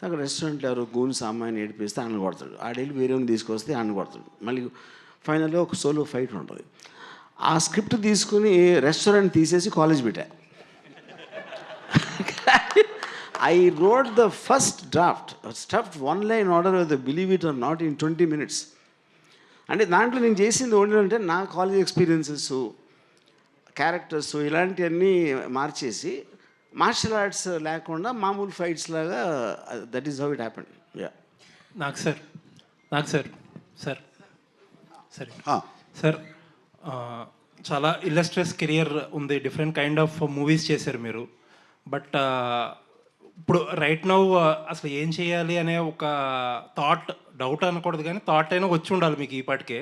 అక్కడ రెస్టారెంట్లో ఎవరో గూన్స్ అమ్మాయిని ఏడిపిస్తే ఆయన కొడతాడు, ఆడెళ్ళి వేరేని తీసుకొస్తే ఆయన కొడతాడు. మళ్ళీ ఫైనల్గా ఒక సోలో ఫైట్ ఉంటుంది. ఆ స్క్రిప్ట్ తీసుకుని రెస్టారెంట్ తీసేసి కాలేజ్ పెట్టా. I wrote the first draft, stuffed one line order with the believe it or not in 20 minutes. అంటే దాంట్లో నేను చేసింది ఏంటంటే నా కాలేజ్ ఎక్స్పీరియన్సెస్, క్యారెక్టర్స్ ఇలాంటివన్నీ మార్చేసి మార్షల్ ఆర్ట్స్ లేకుండా మామూలు ఫైట్స్ లాగా that is how it happened. Yeah. నాకు సార్ సరే సార్ చాలా ఇల్లస్ట్రియస్ కెరియర్ ఉంది, డిఫరెంట్ కైండ్ ఆఫ్ మూవీస్ చేశారు మీరు. బట్ ఇప్పుడు రైట్ నౌ అసలు ఏం చేయాలి అనే ఒక డౌట్ అనకూడదు కానీ థాట్ అయినా వచ్చి ఉండాలి మీకు ఈ పాటికే.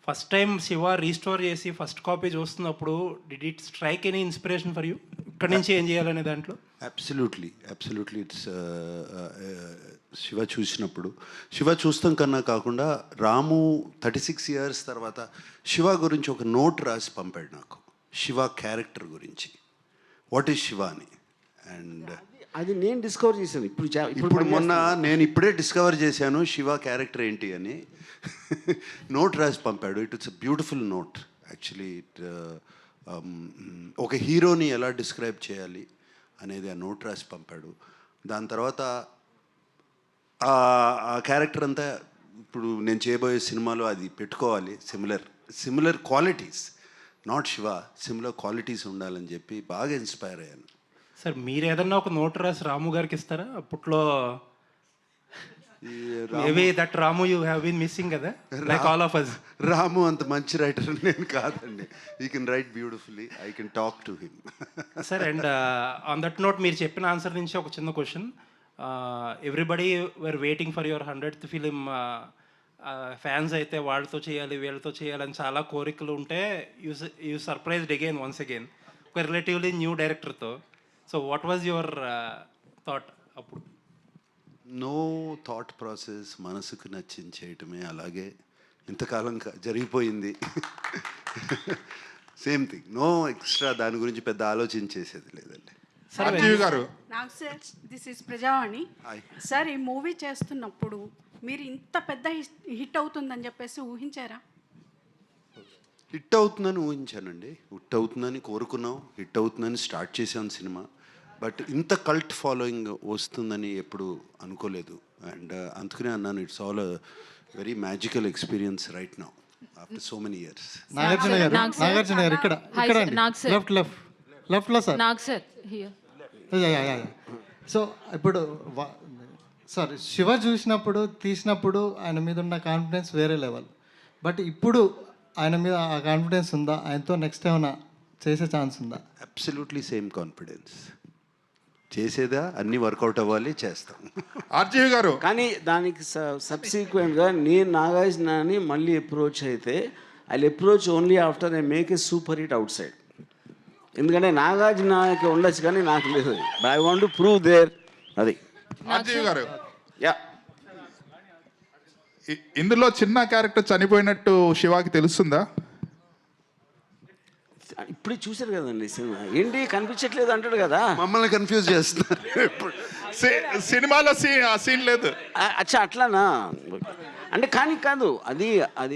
ఫస్ట్ టైం శివ రీస్టోర్ చేసి ఫస్ట్ కాపీ చూస్తున్నప్పుడు did it strike any inspiration for you? ఇక్కడి నుంచి ఏం చేయాలనే దాంట్లో? అబ్సల్యూట్లీ ఇట్స్ శివ చూస్తాం కన్నా కాకుండా రాము 36 years తర్వాత శివ గురించి ఒక నోట్ రాసి పంపాడు నాకు, శివ క్యారెక్టర్ గురించి, వాట్ ఈజ్ శివ అని. అండ్ అది నేను డిస్కవర్ చేశాను ఇప్పుడు మొన్న నేను ఇప్పుడే డిస్కవర్ చేశాను శివ క్యారెక్టర్ ఏంటి అని. నోట్ రాసి పంపాడు. It's a beautiful note actually. ఒక హీరోని ఎలా డిస్క్రైబ్ చేయాలి అనేది ఆ నోట్ రాసి పంపాడు. దాని తర్వాత ఆ క్యారెక్టర్ అంతా ఇప్పుడు నేను చేయబోయే సినిమాలో అది పెట్టుకోవాలి, similar qualities, not Shiva, similar qualities ఉండాలని చెప్పి బాగా ఇన్స్పైర్ అయ్యాను. సార్ మీరు ఏదన్నా ఒక నోట్ రాసి రాము గారికి ఇస్తారా? అప్పట్లో maybe that Ramu you have been missing కదా, like all of us. Ramu అంత మంచి రైటర్ నేను కాదండి. You can write beautifully, I can talk to him. Sir and on that note మీరు చెప్పిన ఆన్సర్ నుంచి ఒక చిన్న question. Everybody were waiting for your 100th film. Fans అయితే వాళ్ళతో చేయాలి వీళ్ళతో చేయాలని చాలా కోరికలు ఉంటే యూ సర్ప్రైజ్డ్ వన్స్ అగైన్ ఒక రిలేటివ్లీ న్యూ డైరెక్టర్తో. So what was your thought అప్పుడు? నో థాట్ ప్రాసెస్, మనసుకు నచ్చింది చేయటమే. అలాగే ఇంతకాలం జరిగిపోయింది. సేమ్ థింగ్, నో ఎక్స్ట్రా, దాని గురించి పెద్ద ఆలోచించేసేది లేదండి. గారు నాకు sir this is Prajavani sir. ఈ మూవీ చేస్తున్నప్పుడు మీరు ఇంత పెద్ద హిట్ అవుతుందని చెప్పేసి ఊహించారా? హిట్ అవుతుందని ఊహించానండి, హిట్ అవుతుందని కోరుకున్నాం, హిట్ అవుతుందని స్టార్ట్ చేసాం సినిమా. బట్ ఇంత కల్ట్ ఫాలోయింగ్ వస్తుందని ఎప్పుడు అనుకోలేదు. అండ్ అందుకనే అన్నాను, it's all a very magical experience right now after so many years. Nagarjuna garu ఇక్కడ లెఫ్ట్లో సార్. సో ఇప్పుడు సార్ శివ తీసినప్పుడు ఆయన మీద ఉన్న కాన్ఫిడెన్స్ వేరే లెవెల్. బట్ ఇప్పుడు ఆయన మీద ఆ కాన్ఫిడెన్స్ ఉందా? ఆయనతో నెక్స్ట్ ఏమైనా చేసే ఛాన్స్ ఉందా? Absolutely same confidence. చేసేదా అన్నీ వర్కౌట్ అవ్వాలి, చేస్తాం. ఆర్జీవి గారు కానీ దానికి సబ్సిక్వెంట్గా నేను నాగార్జునని మళ్ళీ అప్రోచ్ అయితే I approach only after I make a super hit outside. ఎందుకంటే నాగార్జునకి ఉండొచ్చు కానీ నాకు లేదు. But I want to prove there. అది ఆర్జీవి గారు యా. ఇందులో చిన్న క్యారెక్టర్ చనిపోయినట్టు శివాకి తెలుస్తుందా? ఇప్పుడే చూశారు కదండి సినిమా, ఏంటి కనిపించట్లేదు అంటాడు కదా. మమ్మల్ని కన్ఫ్యూజ్ చేస్తున్నారు. సినిమాలో ఆ సీన్ లేదు. అచ్చా అట్లానా? అంటే కానీ కాదు, అది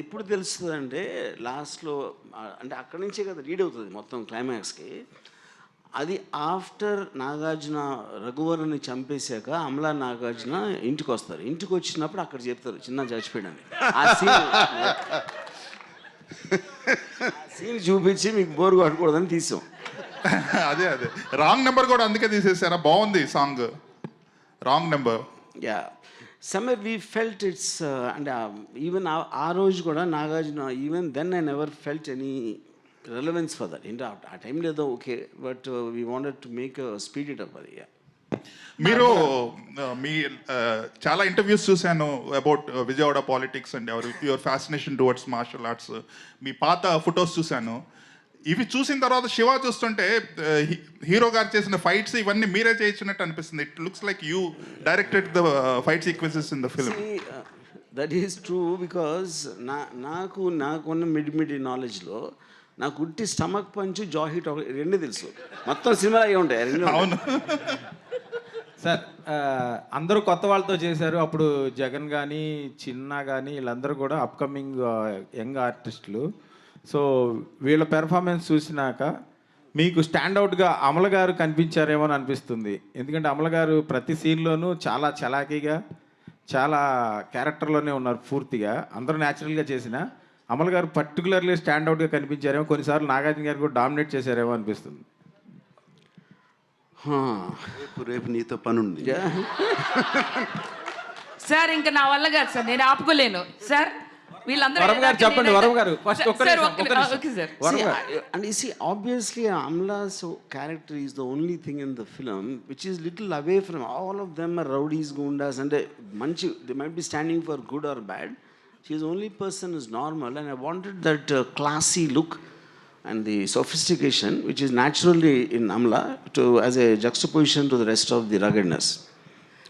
ఎప్పుడు తెలుస్తుంది అంటే లాస్ట్లో, అంటే అక్కడి నుంచే కదా రీడ్ అవుతుంది మొత్తం క్లైమాక్స్కి. అది ఆఫ్టర్ నాగార్జున రఘువరని చంపేశాక అమలా నాగార్జున ఇంటికి వస్తారు. ఇంటికి వచ్చినప్పుడు అక్కడ చెప్తారు చిన్న చచ్చిపోయాడని. ఆ సీన్ చూపించి మీకు బోర్ కొట్టకూడదని తీసాం. అదే రాంగ్ నెంబర్ కూడా అందుకే తీసేసారా? బాగుంది song, wrong number. Yeah somewhere we felt it's, అంటే ఈవెన్ ఆ రోజు కూడా Nagarjuna, even then I never felt any relevance for that. ఏంటో ఆ టైం లేదో okay, but we wanted to make speed it up. అది మీరు మీ చాలా ఇంటర్వ్యూస్ చూశాను about Vijayawada politics and your fascination towards martial arts. మీ పాత ఫొటోస్ చూశాను. ఇవి చూసిన తర్వాత శివ చూస్తుంటే హీరో గారు చేసిన ఫైట్స్ ఇవన్నీ మీరే చేయించినట్టు అనిపిస్తుంది. It looks like you directed the fight sequences in the film. That is true, because నాకున్న మిడి నాలెడ్జ్లో నాకు ఉట్టి స్టమక్ పంచ్, జా హిట్ రెండే తెలుసు. మొత్తం సినిమా అయ్యి ఉంటాయి రెండు. అవును సార్, అందరూ కొత్త వాళ్ళతో చేశారు. అప్పుడు జగన్ కానీ చిన్న కానీ వీళ్ళందరూ కూడా అప్కమింగ్ యంగ్ ఆర్టిస్టులు. సో వీళ్ళ పెర్ఫార్మెన్స్ చూసినాక మీకు స్టాండౌట్గా అమల గారు కనిపించారేమో అని అనిపిస్తుంది. ఎందుకంటే అమల గారు ప్రతి సీన్లోనూ చాలా చలాకీగా, చాలా క్యారెక్టర్లోనే ఉన్నారు పూర్తిగా. అందరూ న్యాచురల్గా చేసిన అమల గారు పర్టికులర్లీ స్టాండౌట్గా కనిపించారేమో. కొన్నిసార్లు నాగార్జున గారు కూడా డామినేట్ చేశారేమో అనిపిస్తుంది. రేపు నీతో పని ఉంది సార్. ఇంకా నా వల్ల కాదు సార్, నేను ఆపుకోలేను సార్. చెప్పండి వరం గారు first. And you see, obviously Amla's character is the only thing in the film which is little away from all of them are rowdies, gundas, and they might be standing for good or bad. She is the only person who's normal, and I wanted that classy look and the sophistication which is naturally in Amla as a juxtaposition to the rest of the ruggedness.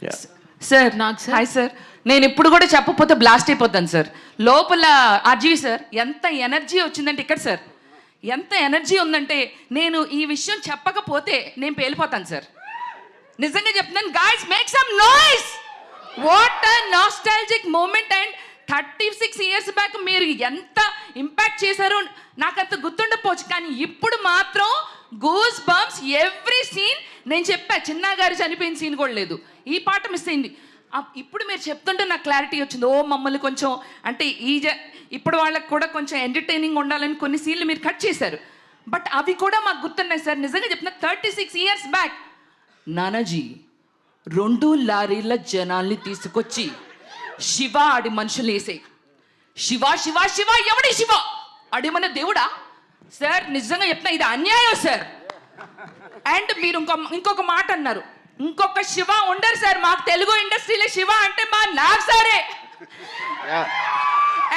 Yeah. Sir hi sir. నేను ఇప్పుడు కూడా చెప్పకపోతే blast అయిపోతాను sir. లోపల RGV sir ఎంత energy వచ్చిందంటే ఇక్కడ sir ఎంత ఎనర్జీ ఉందంటే నేను ఈ విషయం చెప్పకపోతే నేను పేలిపోతాను సార్. నిజంగా చెప్తున్నాను. Guys make some noise. What a nostalgic moment. And 36 years back మీరు ఎంత ఇంపాక్ట్ చేశారో నాకు అంత గుర్తుండకపోవచ్చు, కానీ ఇప్పుడు మాత్రం గూస్ బంప్స్ ఎవ్రీ సీన్. నేను చెప్పా చిన్న గారు చనిపోయిన సీన్ కూడా లేదు, ఈ పాట మిస్ అయింది. ఇప్పుడు మీరు చెప్తుంటే నాకు క్లారిటీ వచ్చింది. ఓ మమ్మల్ని కొంచెం అంటే ఇప్పుడు వాళ్ళకి కూడా కొంచెం ఎంటర్టైనింగ్ ఉండాలని కొన్ని సీన్లు మీరు కట్ చేశారు, బట్ అవి కూడా మాకు గుర్తున్నాయి సార్. నిజంగా చెప్తున్నా 36 years బ్యాక్ నానాజీ 2 లారీల జనాల్ని తీసుకొచ్చి శివ ఆడి మనుషులు వేసాయి. శివ శివ శివ ఎవడి శివ అడిమన్న దేవుడా సార్? నిజంగా చెప్తున్నా ఇది అన్యాయం సార్. అండ్ మీరు ఇంకొక మాట అన్నారు, ఇంకొక శివ ఉండరు సార్ మాకు తెలుగు ఇండస్ట్రీలో. శివ అంటే మా నాగ్ సారే.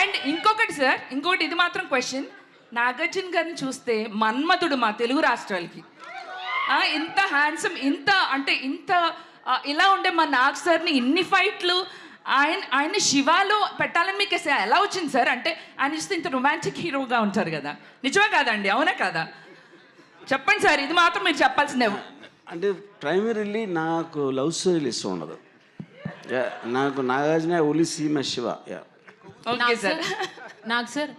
అండ్ ఇంకొకటి సార్, ఇంకొకటి ఇది మాత్రం క్వశ్చన్. నాగార్జున గారిని చూస్తే మన్మధుడు మా తెలుగు రాష్ట్రాలకి. ఇంత హ్యాండ్సమ్, ఇంత అంటే ఇంత ఇలా ఉండే మా నాగ్ సార్ని ఇన్ని ఫైట్లు ఆయన శివాలో పెట్టాలని మీకు ఎలా వచ్చింది సార్? అంటే ఆయన చూస్తే ఇంత రొమాంటిక్ హీరోగా ఉంటారు కదా, నిజమే కాదండి? అవునా కాదా? చెప్పండి సార్, ఇది మాత్రం మీరు చెప్పాల్సిందే. అంటే ప్రైమరీలీ నాకు లవ్ స్టోరీలు ఇష్టం ఉండదు. నాకు Nagarjuna only see my Siva. Okay sir. Nag sir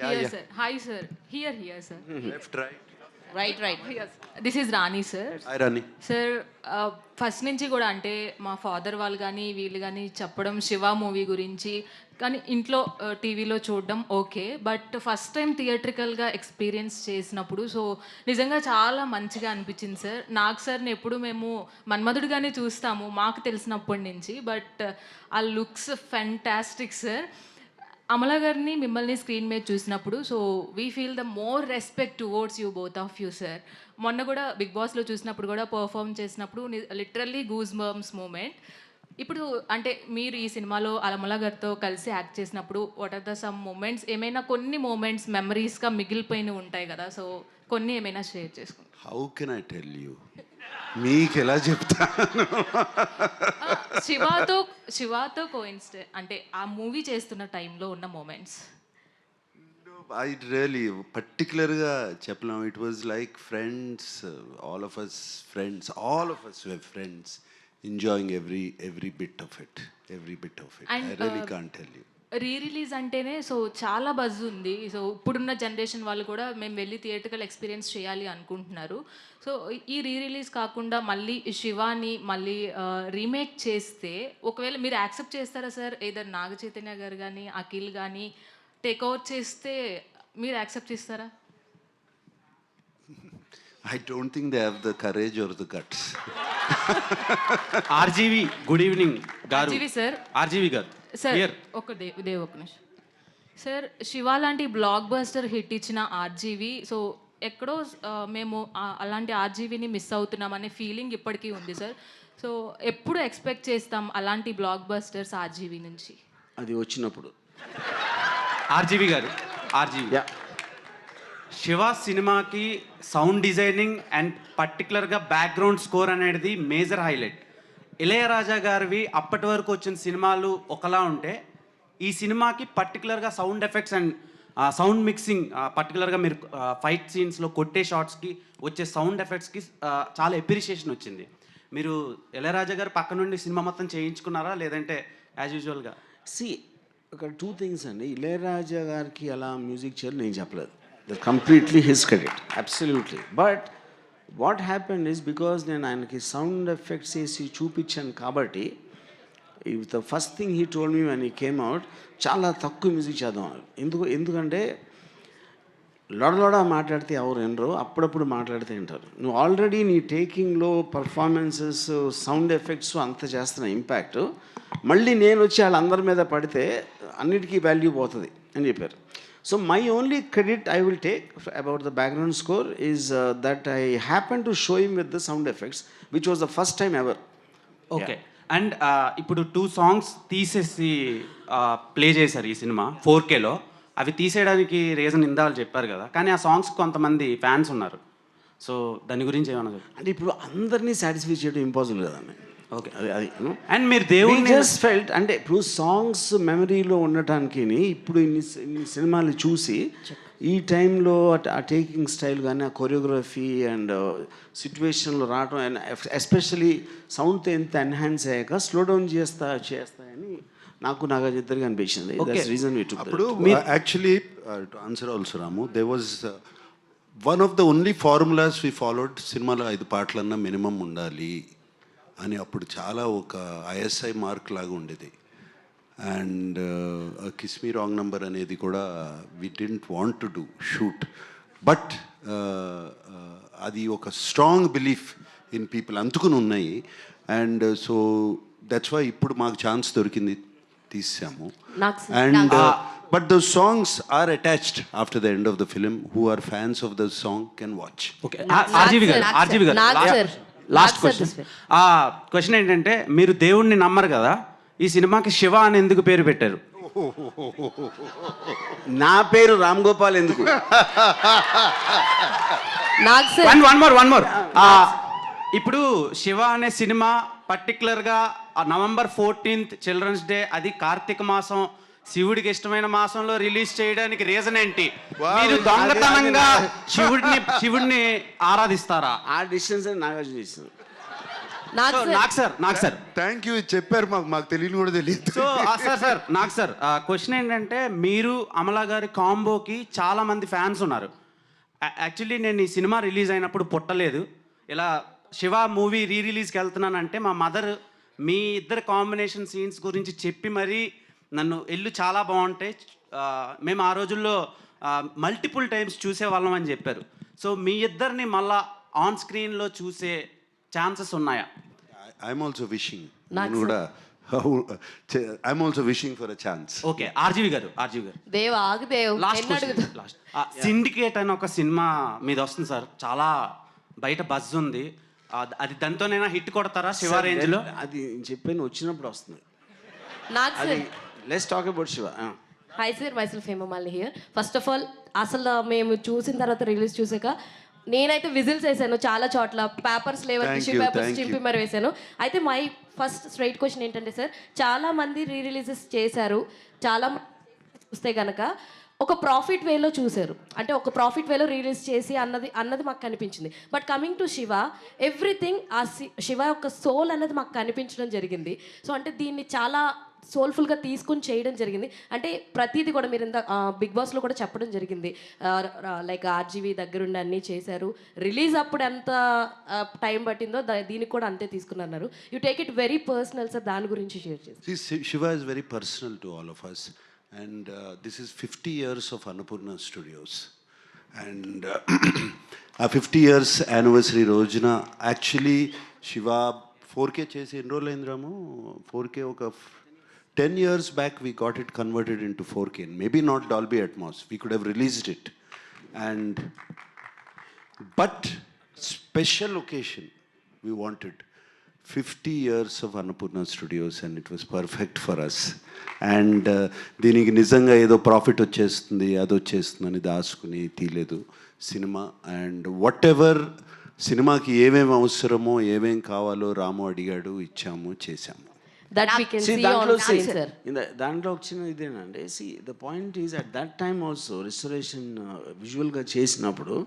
here sir. Hi sir. Here sir. Left right. This is Rani sir. Hi Rani sir. First నుంచి కూడా అంటే మా ఫాదర్ వాళ్ళు కానీ వీళ్ళు కానీ చెప్పడం శివ మూవీ గురించి, కానీ ఇంట్లో టీవీలో చూడడం ఓకే, బట్ ఫస్ట్ టైం థియేట్రికల్గా ఎక్స్పీరియన్స్ చేసినప్పుడు సో నిజంగా చాలా మంచిగా అనిపించింది సార్. నాగ్ సార్ని ఎప్పుడు మేము మన్మధుడిగానే చూస్తాము మాకు తెలిసినప్పటి నుంచి, బట్ ఆ లుక్స్ ఫెంటాస్టిక్ సార్. అమలా గారిని మిమ్మల్ని స్క్రీన్ మీద చూసినప్పుడు so we feel the more respect towards you both of you sir. మొన్న కూడా బిగ్ బాస్లో చూసినప్పుడు కూడా పర్ఫామ్ చేసినప్పుడు లిటరల్లీ గూస్ బంప్స్ మూమెంట్. ఇప్పుడు అంటే మీరు ఈ సినిమాలో అమలా గారితో కలిసి యాక్ట్ చేసినప్పుడు what are the some moments, ఏమైనా కొన్ని మూమెంట్స్ మెమరీస్గా మిగిలిపోయినవి ఉంటాయి కదా, సో కొన్ని ఏమైనా షేర్ చేసుకోండి. How can I tell you, మీకు ఎలా చెప్తాను? శివాతో కోయిన్సిడెంట్ అంటే ఆ మూవీ చేస్తున్న టైంలో ఉన్న మూమెంట్స్. ఐ రియలీ పర్టికులర్గా చెప్పలేం. It was like friends, all of us were friends enjoying every bit of it. I really can't tell you. Re release అంటేనే సో చాలా బజ్ ఉంది. సో ఇప్పుడున్న జనరేషన్ వాళ్ళు కూడా మేము వెళ్ళి థియేటర్కల్ ఎక్స్పీరియన్స్ చేయాలి అనుకుంటున్నారు. సో ఈ రీ రిలీజ్ కాకుండా మళ్ళీ శివాని మళ్ళీ రీమేక్ చేస్తే ఒకవేళ మీరు యాక్సెప్ట్ చేస్తారా సార్? ఏదర్ నాగ చైతన్య గారు కానీ అఖిల్ కానీ టేక్ ఓవర్ చేస్తే మీరు యాక్సెప్ట్ చేస్తారా? I don't think they have the courage or the guts. RGV good evening గారు. ఆర్జీవి సార్. ఆర్జీవి గారు సార్ హియర్. ఒక నిమిషం సార్. శివ లాంటి బ్లాక్ బస్టర్ హిట్ ఇచ్చిన ఆర్జీవి, సో ఎక్కడో మేము అలాంటి ఆర్జీవిని మిస్ అవుతున్నామనే ఫీలింగ్ ఇప్పటికీ ఉంది సార్. సో ఎప్పుడు ఎక్స్పెక్ట్ చేస్తాం అలాంటి బ్లాక్ బస్టర్స్ ఆర్జీవి నుంచి? అది వచ్చినప్పుడు. ఆర్జీవి గారు, ఆర్జీవి శివ సినిమాకి సౌండ్ డిజైనింగ్ అండ్ పర్టికులర్గా బ్యాక్గ్రౌండ్ స్కోర్ అనేది మేజర్ హైలైట్. ఇళయరాజా గారివి అప్పటి వరకు వచ్చిన సినిమాలు ఒకలా ఉంటే ఈ సినిమాకి పర్టికులర్గా sound effects and sound mixing, పర్టికులర్గా మీరు ఫైట్ సీన్స్లో కొట్టే షాట్స్కి వచ్చే సౌండ్ ఎఫెక్ట్స్కి చాలా ఎప్రిషియేషన్ వచ్చింది. మీరు ఇళయరాజా గారు పక్క నుండి సినిమా మొత్తం చేయించుకున్నారా లేదంటే యాజ్ యూజువల్గా? ఒక 2 థింగ్స్ అండి. ఇళయరాజా గారికి అలా మ్యూజిక్ చేయాలి నేను చెప్పలేదు. Completely his credit, absolutely. But what happened is because నేను ఆయనకి సౌండ్ ఎఫెక్ట్స్ వేసి చూపించాను కాబట్టి the first thing he told me when he came out, చాలా తక్కువ మ్యూజిక్ చేద్దాం. ఎందుకంటే లొడలొడ మాట్లాడితే ఎవరు వినరు, అప్పుడప్పుడు మాట్లాడితే వింటారు. నువ్వు ఆల్రెడీ నీ టేకింగ్లో పర్ఫార్మెన్సెస్ సౌండ్ ఎఫెక్ట్స్ అంత చేస్తున్న ఇంపాక్ట్ మళ్ళీ నేను వచ్చి వాళ్ళందరి మీద పడితే అన్నిటికీ వాల్యూ పోతుంది అని చెప్పారు. So my only credit I will take about the background score is that I happened to show him with the sound effects, which was the first time ever. Okay. And ఇప్పుడు 2 songs తీసేసి play చేశారు ఈ cinema 4Kలో. అవి తీసేయడానికి reason ఇందాలు చెప్పారు కదా, కానీ ఆ సాంగ్స్ కొంతమంది ఫ్యాన్స్ ఉన్నారు. సో దాని గురించి ఏమన్నా చెప్పండి. అంటే ఇప్పుడు అందరినీ సాటిస్ఫై చేయడం ఇంపాసిబుల్ కదండి. ఓకే. అది అండ్ మీరు దేవుడిని జస్ట్ ఫెల్ట్ అంటే ఇప్పుడు సాంగ్స్ మెమరీలో ఉండటానికి ఇప్పుడు ఇన్ని సినిమాలు చూసి ఈ టైంలో ఆ టేకింగ్ స్టైల్ కానీ ఆ కొరియోగ్రఫీ అండ్ సిచ్యువేషన్లో రావడం అండ్ ఎస్పెషలీ సౌండ్తో ఎంత ఎన్హాన్స్ అయ్యాక స్లో డౌన్ చేస్తాయని నాకు ఇద్దరికి అనిపించింది. రీజన్ అప్పుడు actually to answer also Ramu, they was one of the only formulas we followed. సినిమాలో 5 పాటలన్నా మినిమం ఉండాలి అని అప్పుడు చాలా ఒక ఐఎస్ఐ మార్క్ లాగా ఉండేది. And kiss me wrong number అనేది కూడా we didn't want to do shoot, but అది ఒక స్ట్రాంగ్ బిలీఫ్ ఇన్ పీపుల్ అందుకుని ఉన్నాయి. అండ్ సో దట్స్ వై ఇప్పుడు మాకు ఛాన్స్ దొరికింది, తీసాము. And but the songs are attached after the end of the film. Who are fans of the song can watch. Okay. RGV గారు last question ఏంటంటే, మీరు దేవుణ్ణి నమ్మరు కదా, ఈ సినిమాకి శివ అని ఎందుకు పేరు పెట్టారు? నా పేరు రామ్ గోపాల్ ఎందుకు? One more. ఇప్పుడు శివ అనే సినిమా పర్టికులర్గా November 14th చిల్డ్రన్స్ డే, అది కార్తీక మాసం, శివుడికి ఇష్టమైన మాసంలో రిలీజ్ చేయడానికి రీజన్ ఏంటి? మీరు దొంగతనంగా శివుడిని ఆరాధిస్తారా? ఆ డిస్టెన్స్ నాగార్జున చేసింది. నాకు సార్ థ్యాంక్ యూ చెప్పారు, మాకు తెలియని కూడా తెలియదు. సో సార్ క్వశ్చన్ ఏంటంటే, మీరు అమలా గారి కాంబోకి చాలా మంది ఫ్యాన్స్ ఉన్నారు. యాక్చువల్లీ నేను ఈ సినిమా రిలీజ్ అయినప్పుడు పుట్టలేదు. ఇలా శివ మూవీ రిలీజ్కి వెళ్తున్నానంటే మా మదర్ మీ ఇద్దరు కాంబినేషన్ సీన్స్ గురించి చెప్పి మరీ నన్ను చాలా బాగుంటాయి, మేము ఆ రోజుల్లో మల్టిపుల్ టైమ్స్ చూసేవాళ్ళం అని చెప్పారు. సో మీ ఇద్దరిని మళ్ళా ఆన్ స్క్రీన్లో చూసే ఛాన్సెస్ ఉన్నాయా? ఐఎమ్ ఆల్సో విషింగ్, నేను కూడా I'm also wishing for a chance. Okay. RGV గారు లాస్ట్ సిండికేట్ అని ఒక సినిమా మీద వస్తుంది సార్, చాలా బయట బజ్ ఉంది. అది దాంతోనైనా హిట్ కొడతారా శివ రేంజ్లో? అది చెప్పాను, వచ్చినప్పుడు వస్తుంది. Let's talk about Siva. Hi sir, myself Hemamalini here. First of all అసలు మేము చూసిన తర్వాత రిలీజ్ చూసాక నేనైతే విజిల్స్ వేసాను చాలా చోట్ల, పేపర్స్ లేవని టిష్యూ పేపర్స్ చింపి మరి వేసాను. అయితే మై ఫస్ట్ స్ట్రైట్ క్వశ్చన్ ఏంటంటే సార్, చాలామంది రిలీజెస్ చేశారు, చాలా చూస్తే కనుక ఒక ప్రాఫిట్ వేలో చూశారు, అంటే ఒక ప్రాఫిట్ వేలో రిలీజ్ చేసి అన్నది మాకు కనిపించింది. But coming to Shiva, everything Shiva యొక్క సోల్ అన్నది మాకు కనిపించడం జరిగింది. సో అంటే దీన్ని చాలా సోల్ఫుల్గా తీసుకుని చేయడం జరిగింది. అంటే ప్రతిదీ కూడా మీరు ఇంత బిగ్ బాస్లో కూడా చెప్పడం జరిగింది, లైక్ ఆర్జీవి దగ్గరుండి అన్నీ చేశారు, రిలీజ్ అప్పుడు ఎంత టైం పట్టిందో దీనికి కూడా అంతే తీసుకున్నారు. You take it very personal sir, దాని గురించి షేర్ చేసి. Shiva is very personal to all of us, and this is 50 years of Annapurna Studios, and ఆ 50 years anniversary రోజున యాక్చువల్లీ శివ 4K చేసి ఎన్ని రోజులు అయింది రాము? 4K ఒక 10 years back we got it converted into 4K, and maybe not Dolby Atmos, we could have released it, and but special occasion we wanted 50 years of Annapurna Studios, and it was perfect for us. And దీనికి నిజంగా ఏదో profit వచ్చేస్తుంది అది వచ్చేస్తుంది అని దాచుకుని తీయలేదు cinema. And what ever సినిమాకి ఏమేమి అవసరమో ఏమేం కావాలో రాము అడిగాడు, ఇచ్చాము, చేశాము. దాంట్లో వచ్చిన ఇదేనండి. See the point is at that time also restoration విజువల్గా చేసినప్పుడు,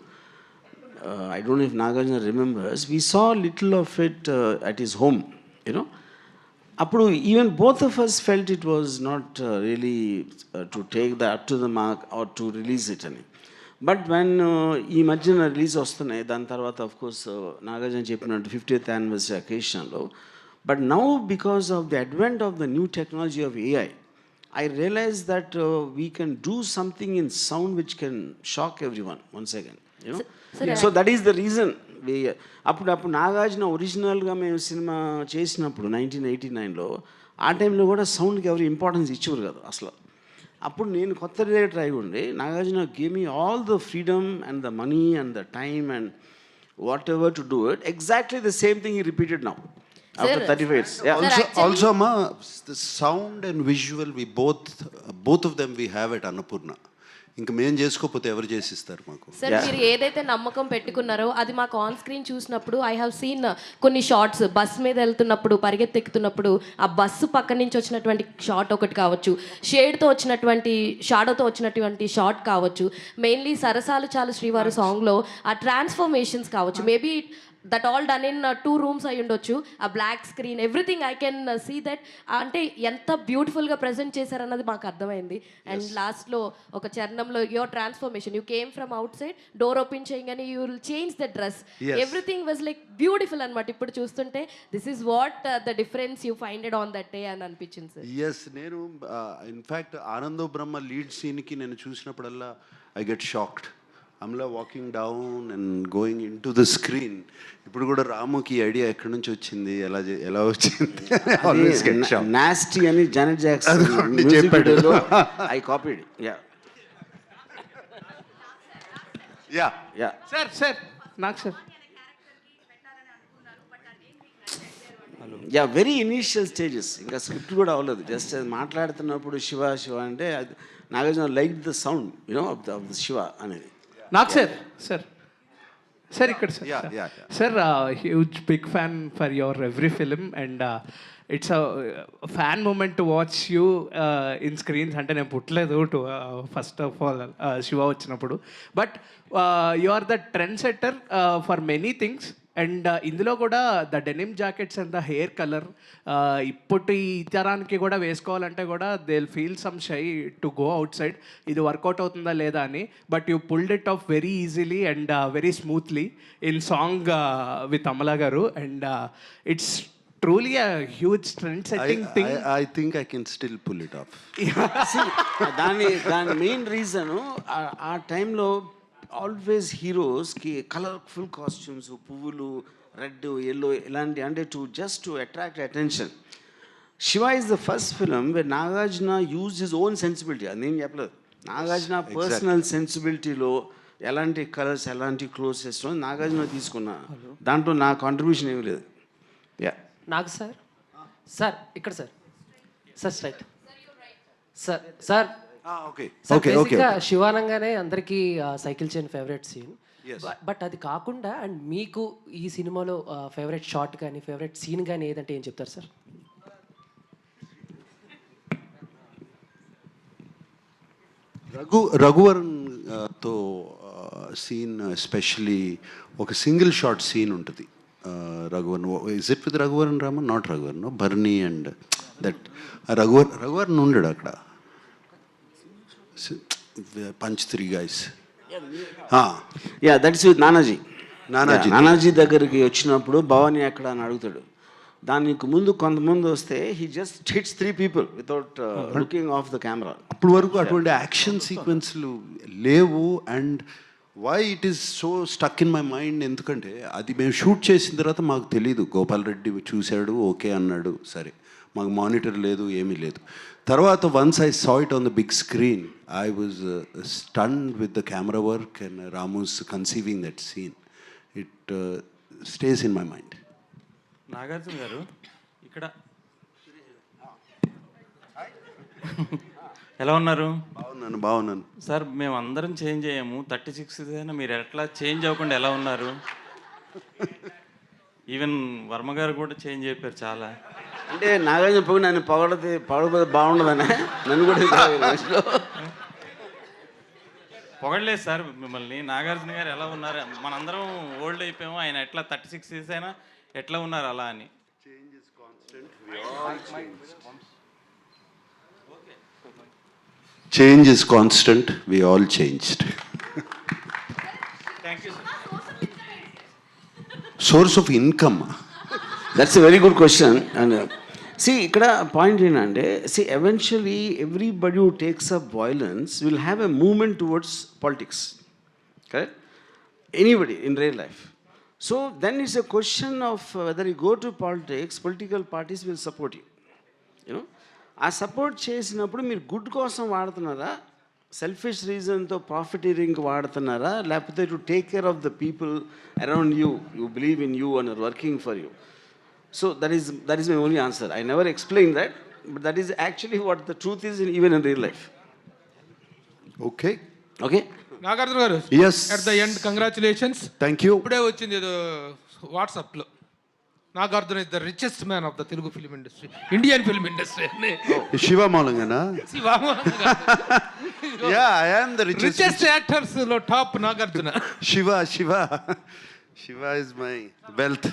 I don't know if Nagarjuna remembers, we saw little of it at his home, you know. Appudu even both of us felt it was not really to take that up to the mark or to release it ani. But when ee madhyana release vastunayi, dan tarvata of course Nagarjuna cheppinattu 50th anniversary occasion lo, but now because of the advent of the new technology of AI, I realized that we can do something in sound which can shock everyone once again, you know. So that is the reason. అప్పుడు నాగార్జున ఒరిజినల్గా మేము cinema చేసినప్పుడు 1989లో ఆ టైంలో కూడా సౌండ్కి ఎవరు importance ఇచ్చేవారు కదా అసలు. అప్పుడు నేను కొత్త డైరెక్టర్ అయి ఉండి Nagarjuna gave me all the freedom and the money and the time and what ever to do it. Exactly the same thing ఈ repeated now after 35 years. Also ma, the sound and visual we both of them we have at Annapurna. ఇంకా మేము చేసుకోకపోతే ఎవరు చేసిస్తారు మాకు? Sir మీరు ఏదైతే నమ్మకం పెట్టుకున్నారో అది మాకు ఆన్ స్క్రీన్ చూసినప్పుడు ఐ హావ్ సీన్ కొన్ని షార్ట్స్, బస్ మీద వెళ్తున్నప్పుడు పరిగెత్తెక్కుతున్నప్పుడు ఆ బస్సు పక్క నుంచి వచ్చినటువంటి షార్ట్ ఒకటి కావచ్చు, షేడ్తో వచ్చినటువంటి షాడోతో వచ్చినటువంటి షార్ట్ కావచ్చు, మెయిన్లీ సరసాలు చాలు శ్రీవారు సాంగ్లో ఆ ట్రాన్స్ఫర్మేషన్స్ కావచ్చు, maybe that all done in 2 rooms అయి ఉండొచ్చు, ఆ black screen everything I can see that. అంటే ఎంత బ్యూటిఫుల్గా ప్రజెంట్ చేశారన్నది మాకు అర్థమైంది. అండ్ లాస్ట్లో ఒక చరణంలో your transformation, you came from outside, door open చేయగానే you will change the dress, everything was like beautiful అనమాట. ఇప్పుడు చూస్తుంటే this is what the difference you finded on that day అని అనిపించింది సార్. ఎస్, నేను ఇన్ఫ్యాక్ట్ ఆనందో బ్రహ్మ లీడ్ సీన్కి నేను చూసినప్పుడల్లా I get shocked. Amala walking down and going in to the screen. ఇప్పుడు కూడా రాముకి ఐడియా ఎక్కడి నుంచి వచ్చింది, ఎలా వచ్చింది? నాస్టీ అని జానెట్ జాక్సన్ చెప్పాడు, ఐ కాపీడ్. యా సార్ నాకు సార్ వెరీ ఇనీషియల్ స్టేజెస్, ఇంకా స్క్రిప్ట్ కూడా అవ్వలేదు. జస్ట్ అది మాట్లాడుతున్నప్పుడు శివ శివ అంటే Nagarjuna like the sound you know of the Shiva అనేది. నాకు సార్ ఇక్కడ sir huge big fan for your every film and it's a fan moment to watch you in screens. అంటే నేను పుట్టలేదు to first of all Shiva వచ్చినప్పుడు, but you are the trend setter for many things. And ఇందులో కూడా the denim jackets and the hair colour ఇప్పటి తరానికి కూడా వేసుకోవాలంటే కూడా they will feel some shy to go outside, ఇది వర్కౌట్ అవుతుందా లేదా అని. But you pulled it off very easily and very smoothly in song with Amala గారు. And it's truly a huge trend setting thing. I think I can still pull it off. దాని main reason ఆ టైంలో always హీరోస్కి colourful costumes, పువ్వులు, red, yellow ఇలాంటి, అంటే to attract attention. Shiva is the first film wear Nagarjuna use his own sensibility. అది నేను చెప్పలేదు, Nagarjuna personal సెన్సిబిలిటీలో ఎలాంటి కలర్స్ ఎలాంటి క్లోత్స్ వేసుకోవడం నాగార్జున తీసుకున్నా, దాంట్లో నా కాంట్రిబ్యూషన్ ఏమీ లేదు. నాకు సార్ ఇక్కడ సార్ స్ట్రైట్ సార్ బేసిక్గా శివానంగానే అందరికీ cycle chain favourite scene. But అది కాకుండా అండ్ మీకు ఈ సినిమాలో ఫేవరెట్ షాట్ కానీ ఫేవరెట్ సీన్ కానీ ఏదంటే ఏం చెప్తారు సార్? రఘువరన్ తో సీన్ ఎస్పెషలీ ఒక సింగిల్ షాట్ సీన్ ఉంటుంది. Raghuvaran, is it with Raghuvaran Raman, not Raghuvaran, Barney and that Raghuvaran ఉండడు అక్కడ, punch 3 guys. Yeah that's with Nanaji దగ్గరికి వచ్చినప్పుడు భవానీ ఎక్కడ అని అడుగుతాడు. దానికి ముందు కొంతమంది వస్తే he just hits 3 people without looking of the camera. అప్పటి వరకు అటువంటి యాక్షన్ సీక్వెన్స్లు లేవు. And why it is so stuck in my mind, ఎందుకంటే అది మేము షూట్ చేసిన తర్వాత మాకు తెలీదు. గోపాల్ రెడ్డి చూశాడు, ఓకే అన్నాడు, సరే. మాకు మానిటర్ లేదు, ఏమీ లేదు. తర్వాత once I saw it on the big screen, I was stunned with the camera work and Ramu's conceiving that scene. It stays in my mind. Nagarjuna garu ఇక్కడ ఎలా ఉన్నారు? బాగున్నాను సార్. మేము అందరం చేంజ్ అయ్యాము, 36 అయినా మీరు ఎట్లా చేంజ్ అవ్వకుండా ఎలా ఉన్నారు? ఈవెన్ వర్మ గారు కూడా చేంజ్ అయిపోయారు చాలా. అంటే నాగార్జున పోయి నన్ను పొగడపోతే బాగుండదనే నన్ను కూడా పొగడలేదు సార్ మిమ్మల్ని. నాగార్జున గారు ఎలా ఉన్నారు? మనందరం ఓల్డ్ అయిపోయాము, ఆయన ఎట్లా 36 years అయినా ఎట్లా ఉన్నారు అలా అని. Change is constant, we all changed. Thank you, sir. Source of income? That's a very good question. And see, ikkada point ఏంటంటే, see, eventually everybody who takes up violence will have a movement towards politics. Correct? Anybody in real life. So then it's a question of whether you go to politics, political parties will support you. You know? ఆ support చేసినప్పుడు మీరు good కోసం వాడుతున్నారా, selfish రీజన్తో profiteering వాడుతున్నారా, లేకపోతే to take care of the people around you, you believe in you and are working for you. So that is my only answer. I never explain that, but that is actually what the truth is even in real life. Okay Nagarjuna గారు, at the end congratulations. Thank you. ఇప్పుడే వచ్చింది ఏదో వాట్సాప్లో, Nagarjuna is the richest man of the Telugu film industry, Indian film industry అని. శివ మూలంగానా? Yeah, I am the richest actors లో top Nagarjuna. Shiva is my wealth.